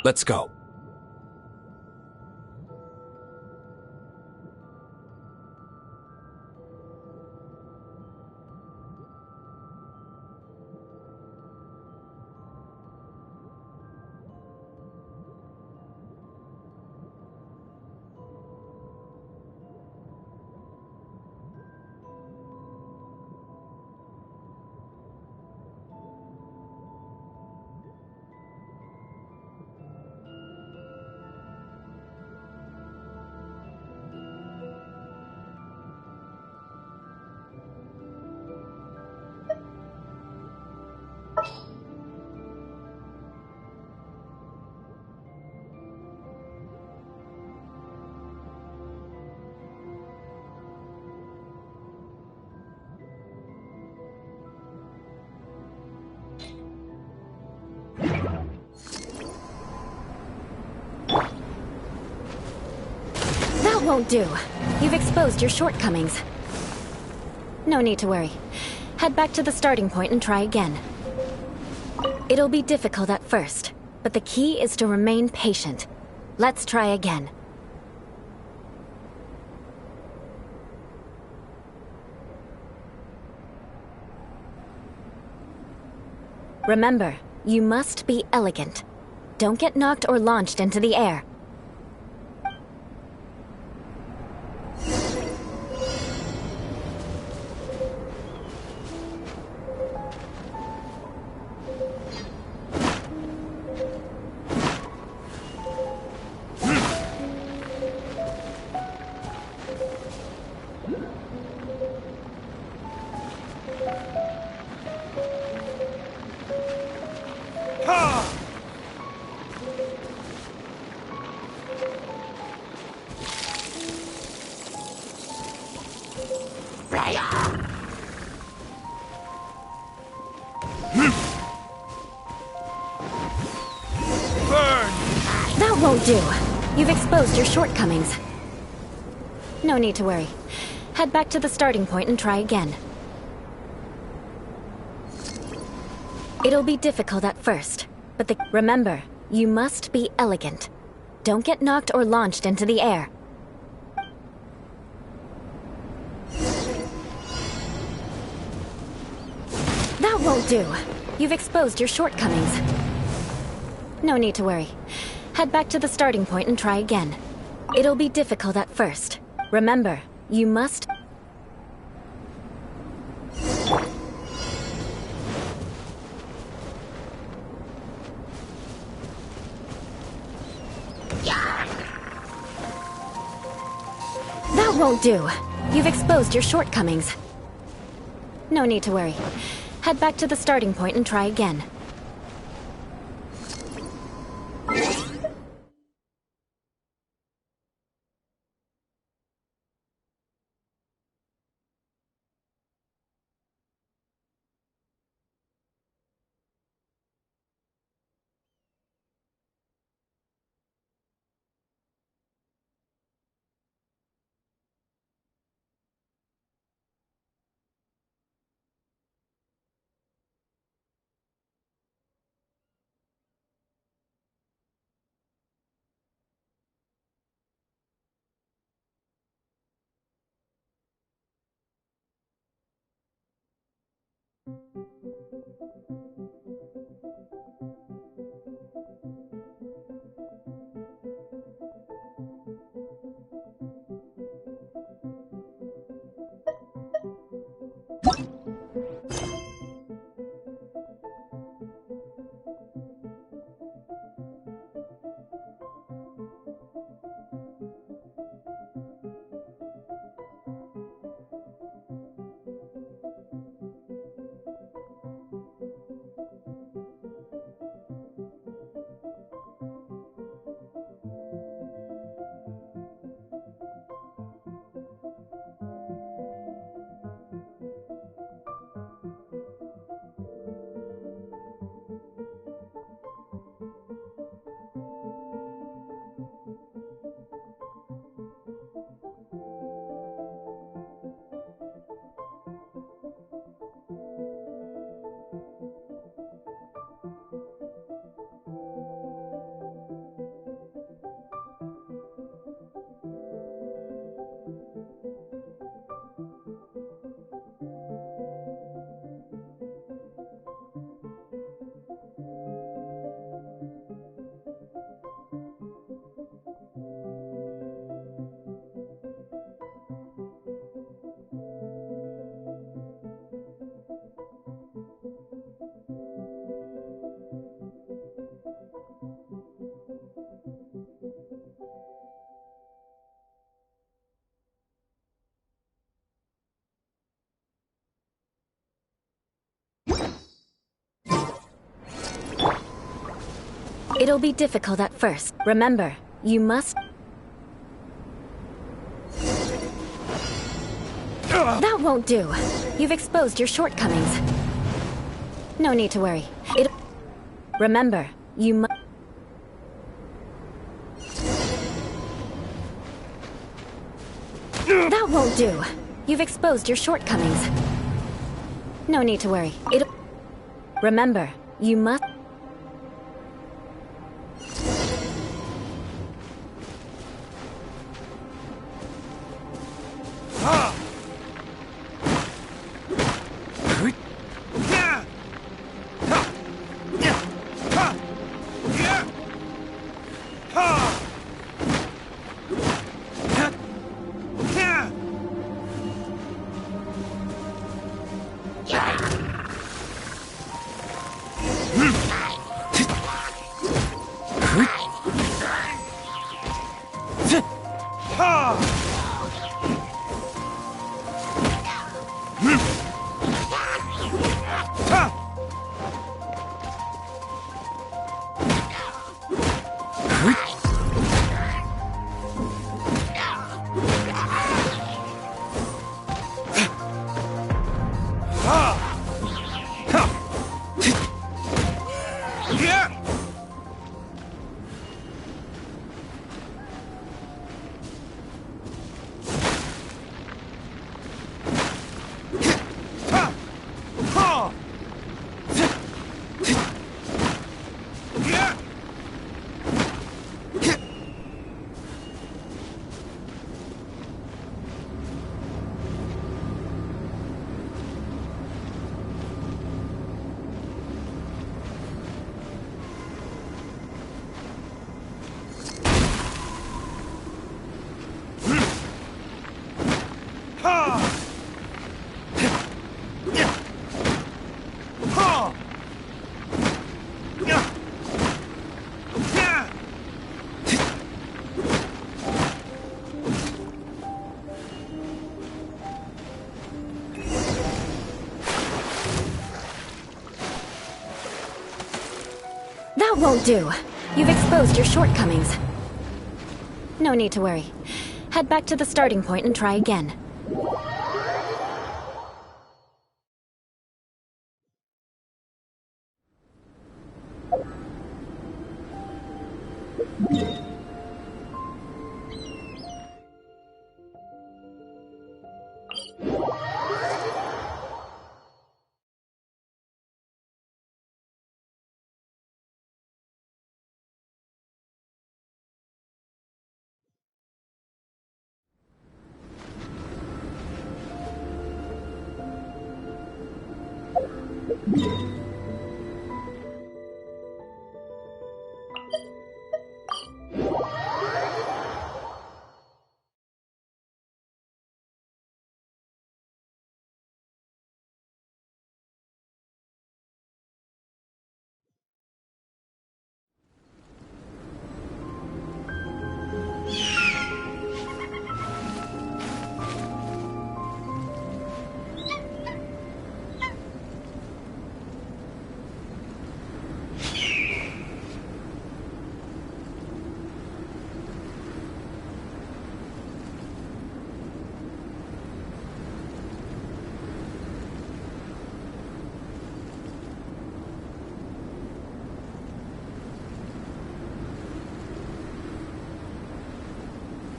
Let's go. won't do. You've exposed your shortcomings. No need to worry. Head back to the starting point and try again. It'll be difficult at first, but the key is to remain patient. Let's try again. Remember, you must be elegant. Don't get knocked or launched into the air. That won't do. You've exposed your shortcomings. No need to worry. Head back to the starting point and try again. It'll be difficult at first, but remember, you must be elegant. Don't get knocked or launched into the air. That won't do. You've exposed your shortcomings. No need to worry. Head back to the starting point and try again. It'll be difficult at first. Remember, you must... That won't do. You've exposed your shortcomings. No need to worry. Head back to the starting point and try again. It'll be difficult at first. Remember, you must... That won't do. You've exposed your shortcomings. No need to worry. Remember, you must... That won't do. You've exposed your shortcomings. No need to worry. Remember, you must... That won't do. You've exposed your shortcomings. No need to worry. Head back to the starting point and try again.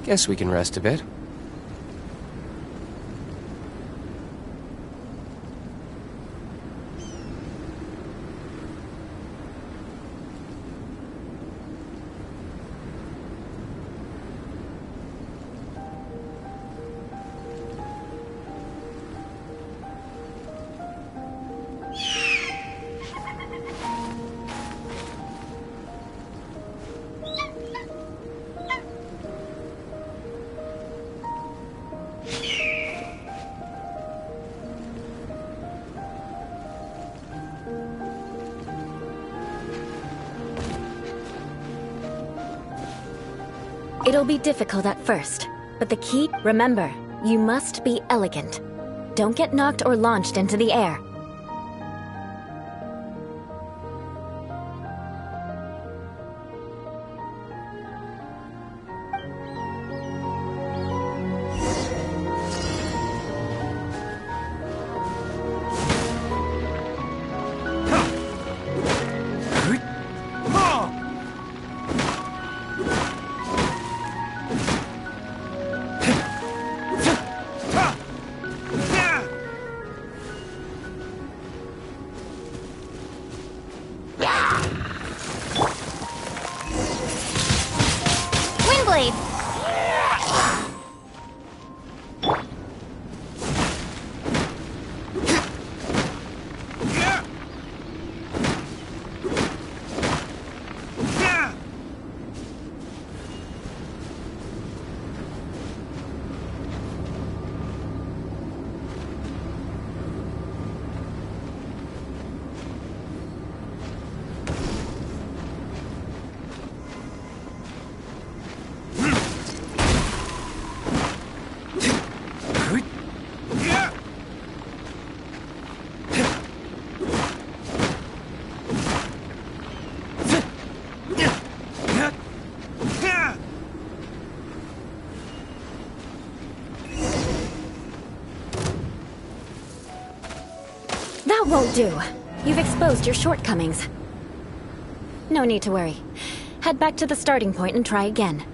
Guess we can rest a bit. It'll be difficult at first, but the key, remember, you must be elegant. Don't get knocked or launched into the air. That won't do. You've exposed your shortcomings. No need to worry. Head back to the starting point and try again.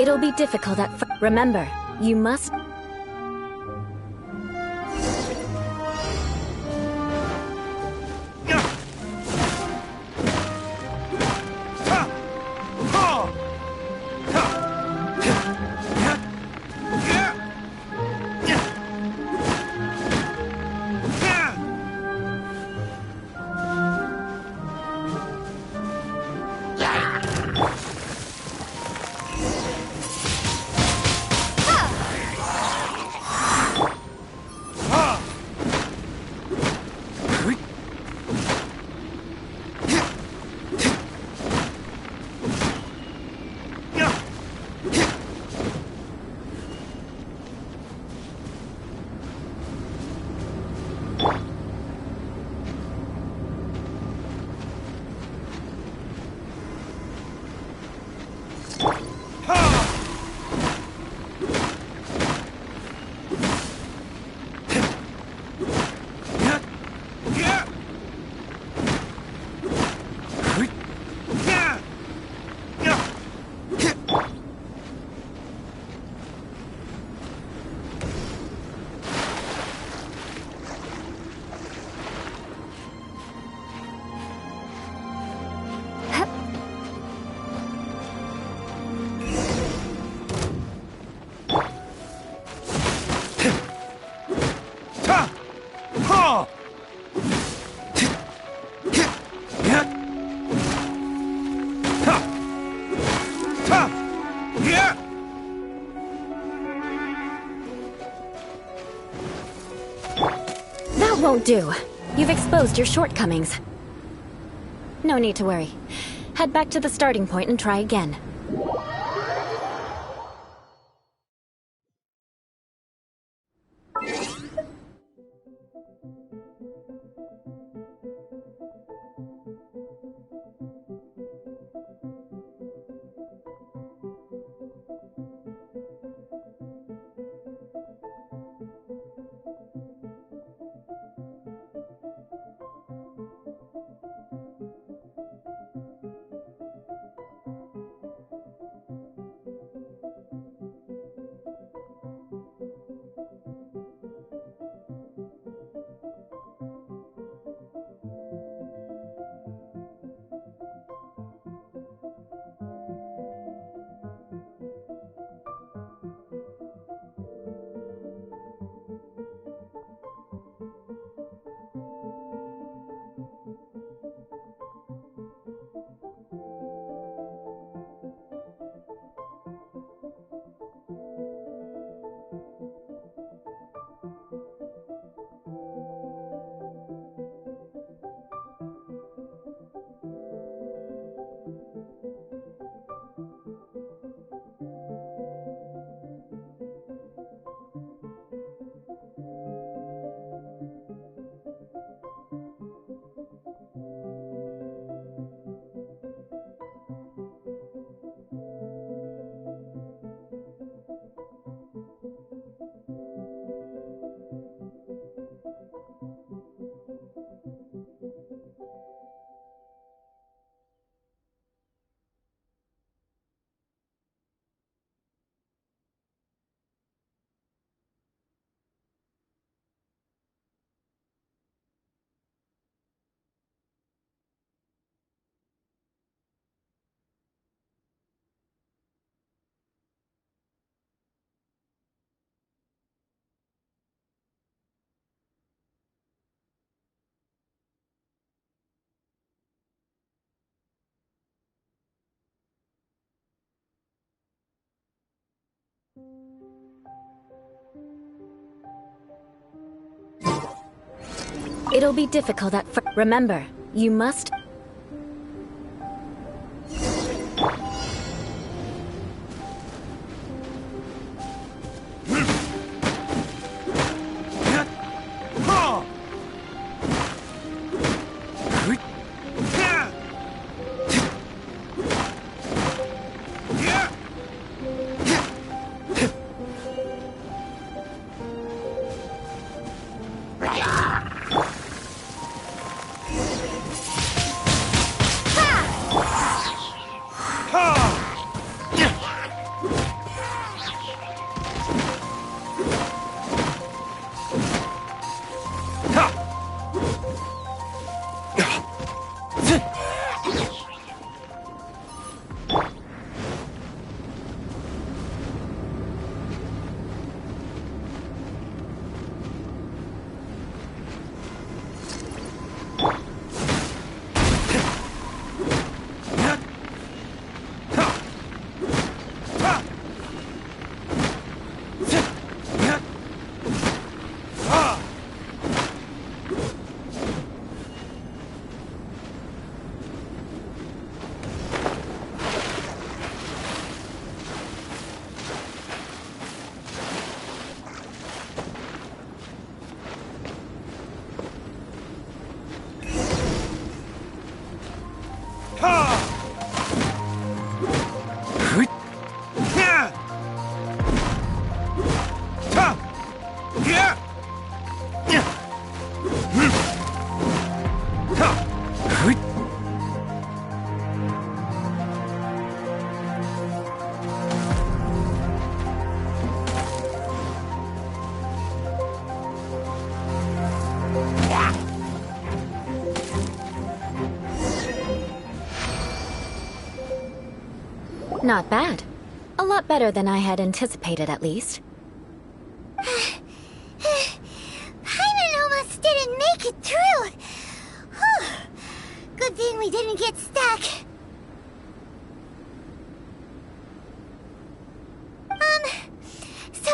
It'll be difficult at first. Remember, you must... That won't do. You've exposed your shortcomings. No need to worry. Head back to the starting point and try again. It'll be difficult at first. Remember, you must... Not bad. A lot better than I had anticipated, at least. Paimon almost didn't make it through. Whew. Good thing we didn't get stuck. So,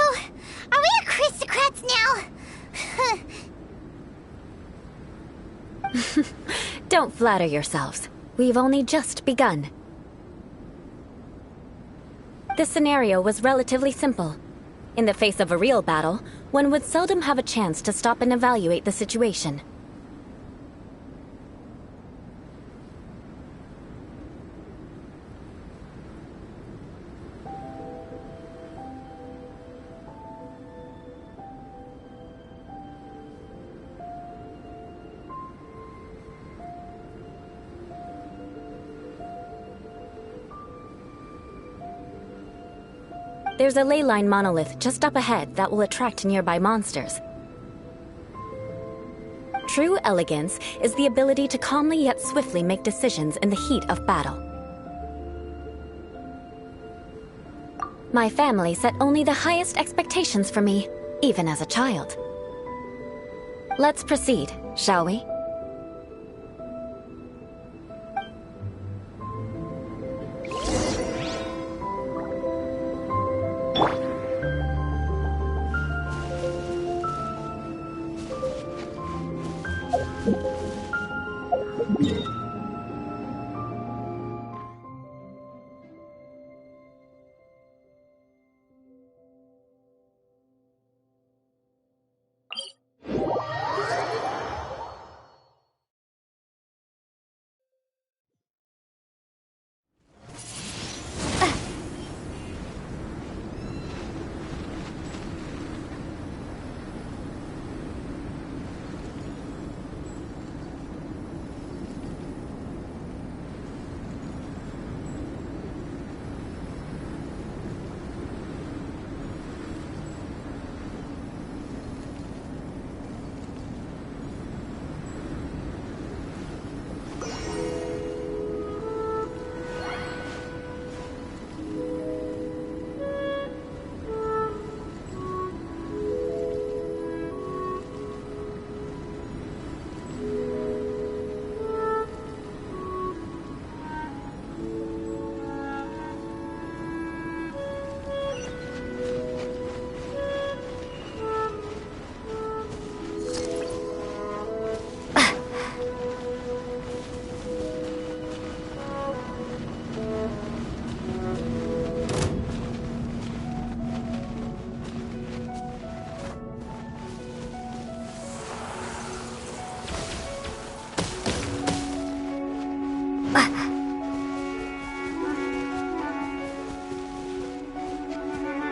are we aristocrats now? Don't flatter yourselves. We've only just begun. This scenario was relatively simple. In the face of a real battle, one would seldom have a chance to stop and evaluate the situation. There's a ley line monolith just up ahead that will attract nearby monsters. True elegance is the ability to calmly yet swiftly make decisions in the heat of battle. My family set only the highest expectations for me, even as a child. Let's proceed, shall we?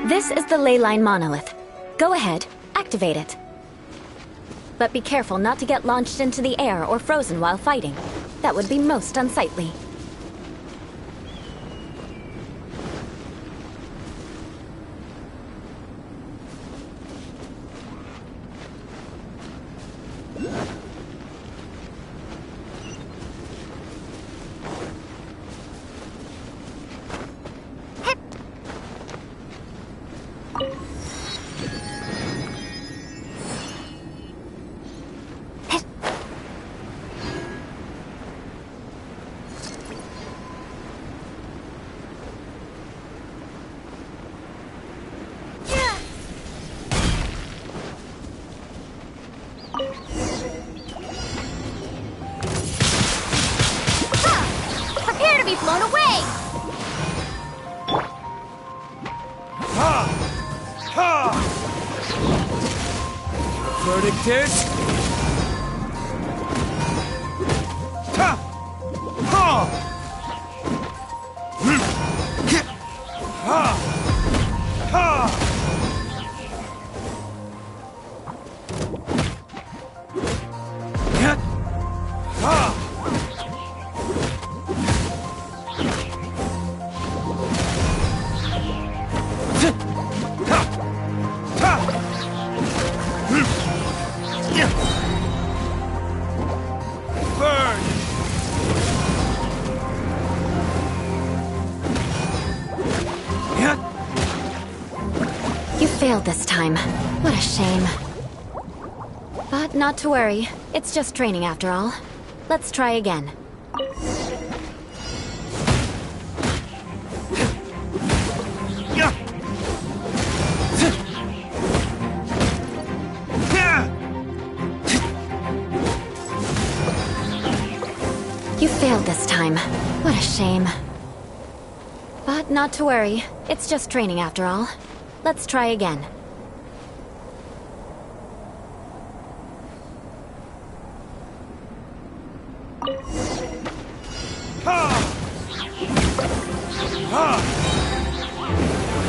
This is the leyline monolith. Go ahead, activate it. But be careful not to get launched into the air or frozen while fighting. That would be most unsightly. Prepare to be blown away! Verdict is... You failed this time. What a shame. But not to worry. It's just training after all. Let's try again. You failed this time. What a shame. But not to worry. It's just training after all. Let's try again.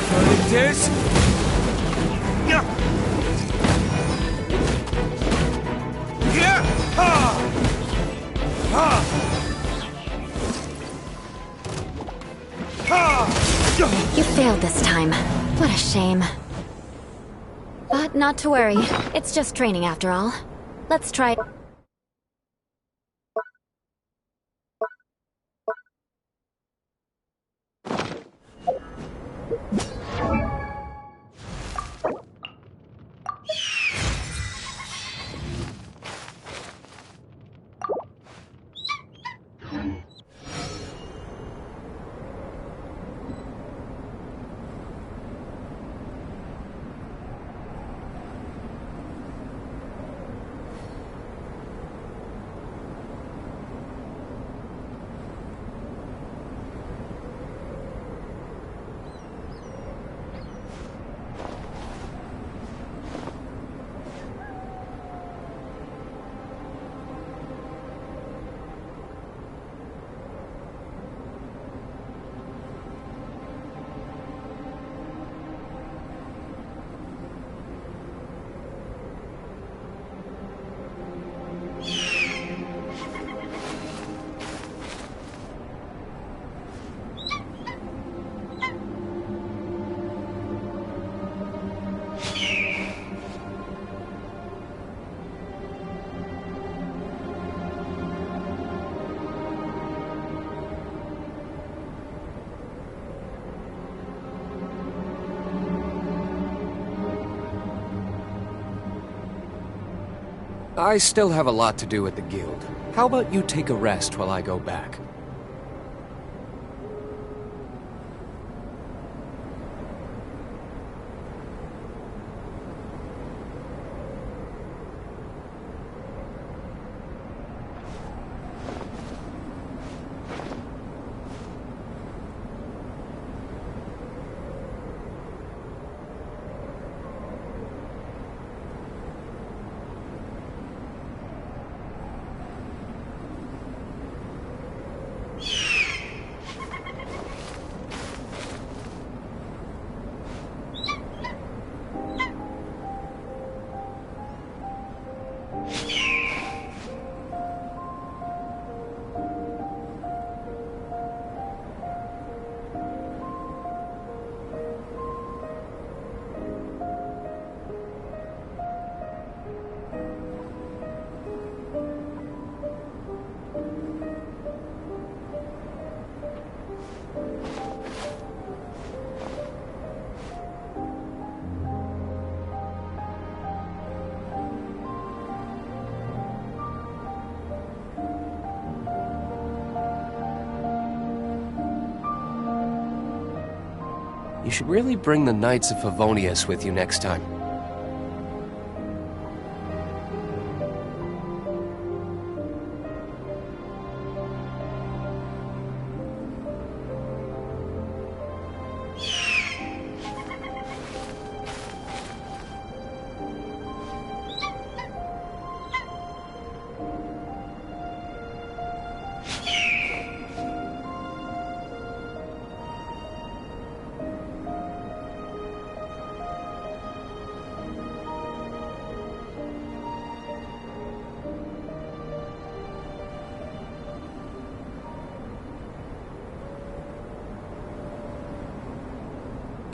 Verdict is... You failed this time. What a shame. But not to worry. It's just training after all. Let's try... I still have a lot to do at the guild. How about you take a rest while I go back? You should really bring the Knights of Favonius with you next time.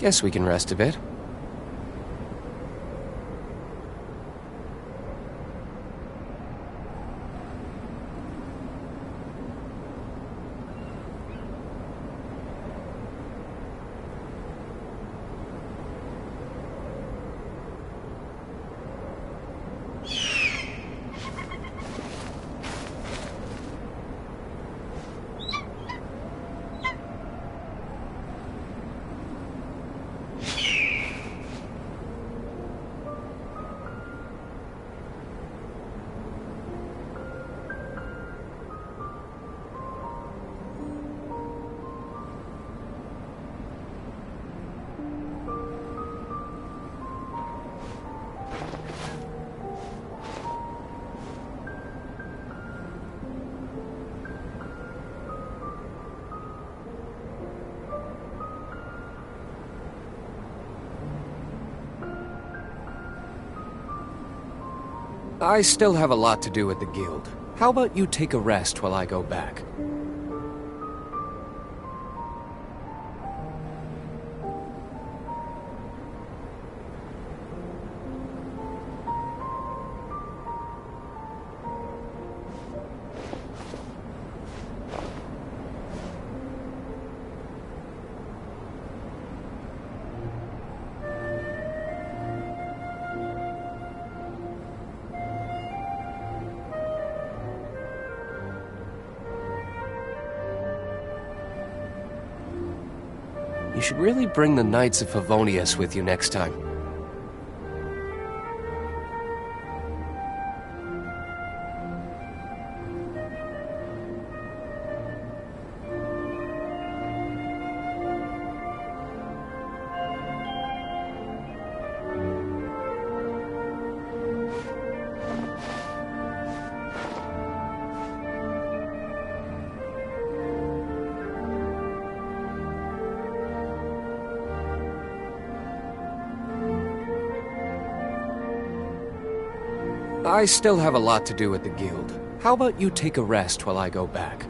Guess we can rest a bit. I still have a lot to do at the guild. How about you take a rest while I go back? You should really bring the Knights of Favonius with you next time. I still have a lot to do at the guild. How about you take a rest while I go back?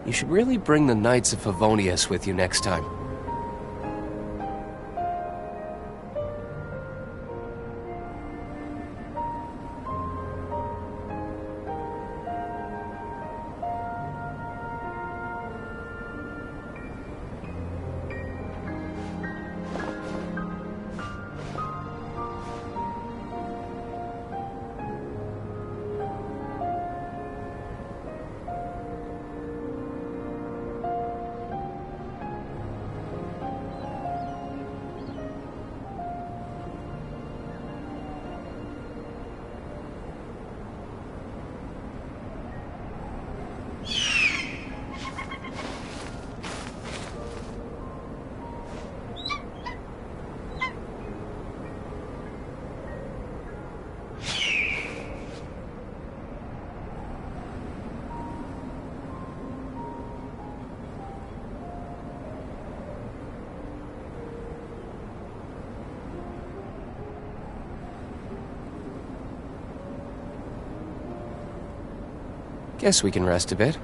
You should really bring the Knights of Favonius with you next time. Guess we can rest a bit.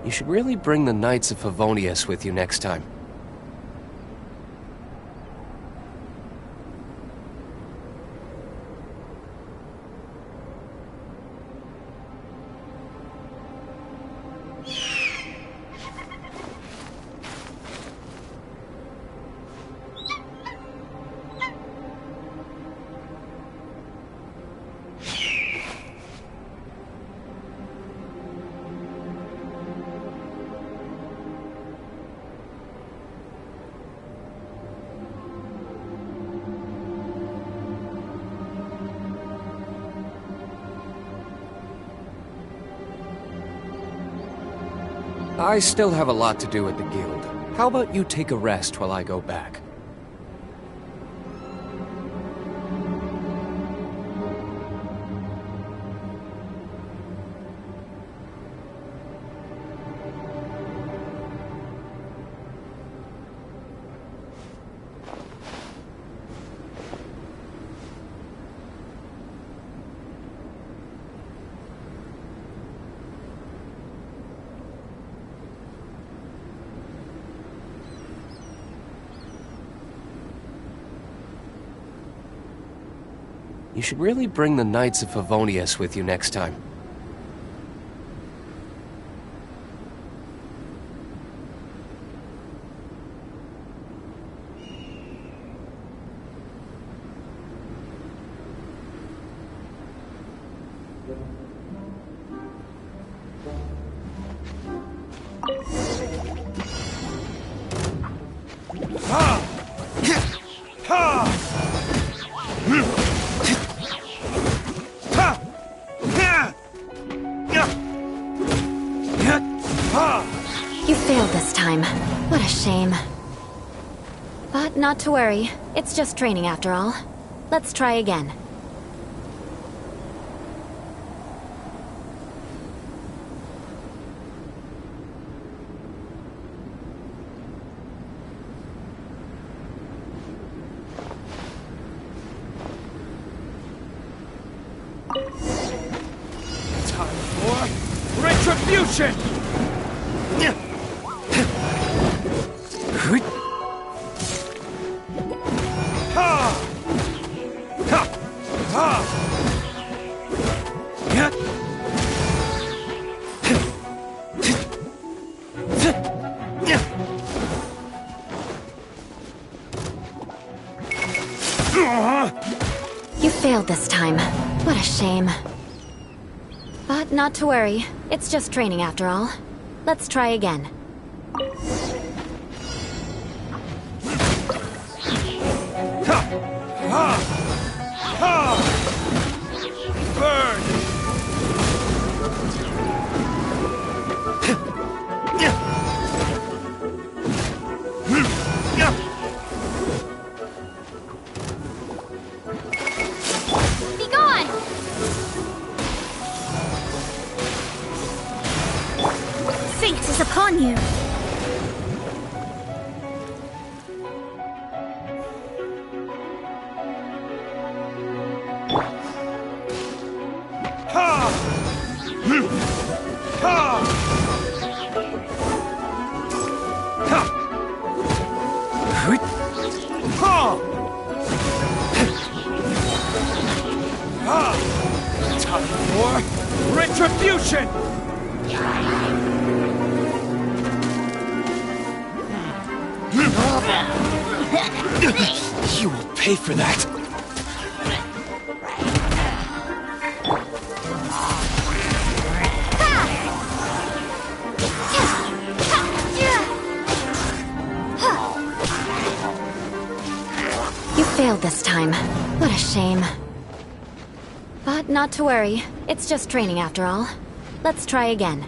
You should really bring the Knights of Favonius with you next time. I still have a lot to do at the Guild. How about you take a rest while I go back? You should really bring the Knights of Favonius with you next time. You failed this time. What a shame. But not to worry. It's just training after all. Let's try again. Time for retribution! You failed this time. What a shame. But not to worry. It's just training after all. Let's try again. Burn! Be gone! Fate is upon you! Time for retribution! You will pay for that! You failed this time. What a shame. But Not to worry. It's just training after all. Let's try again.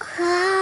Ah.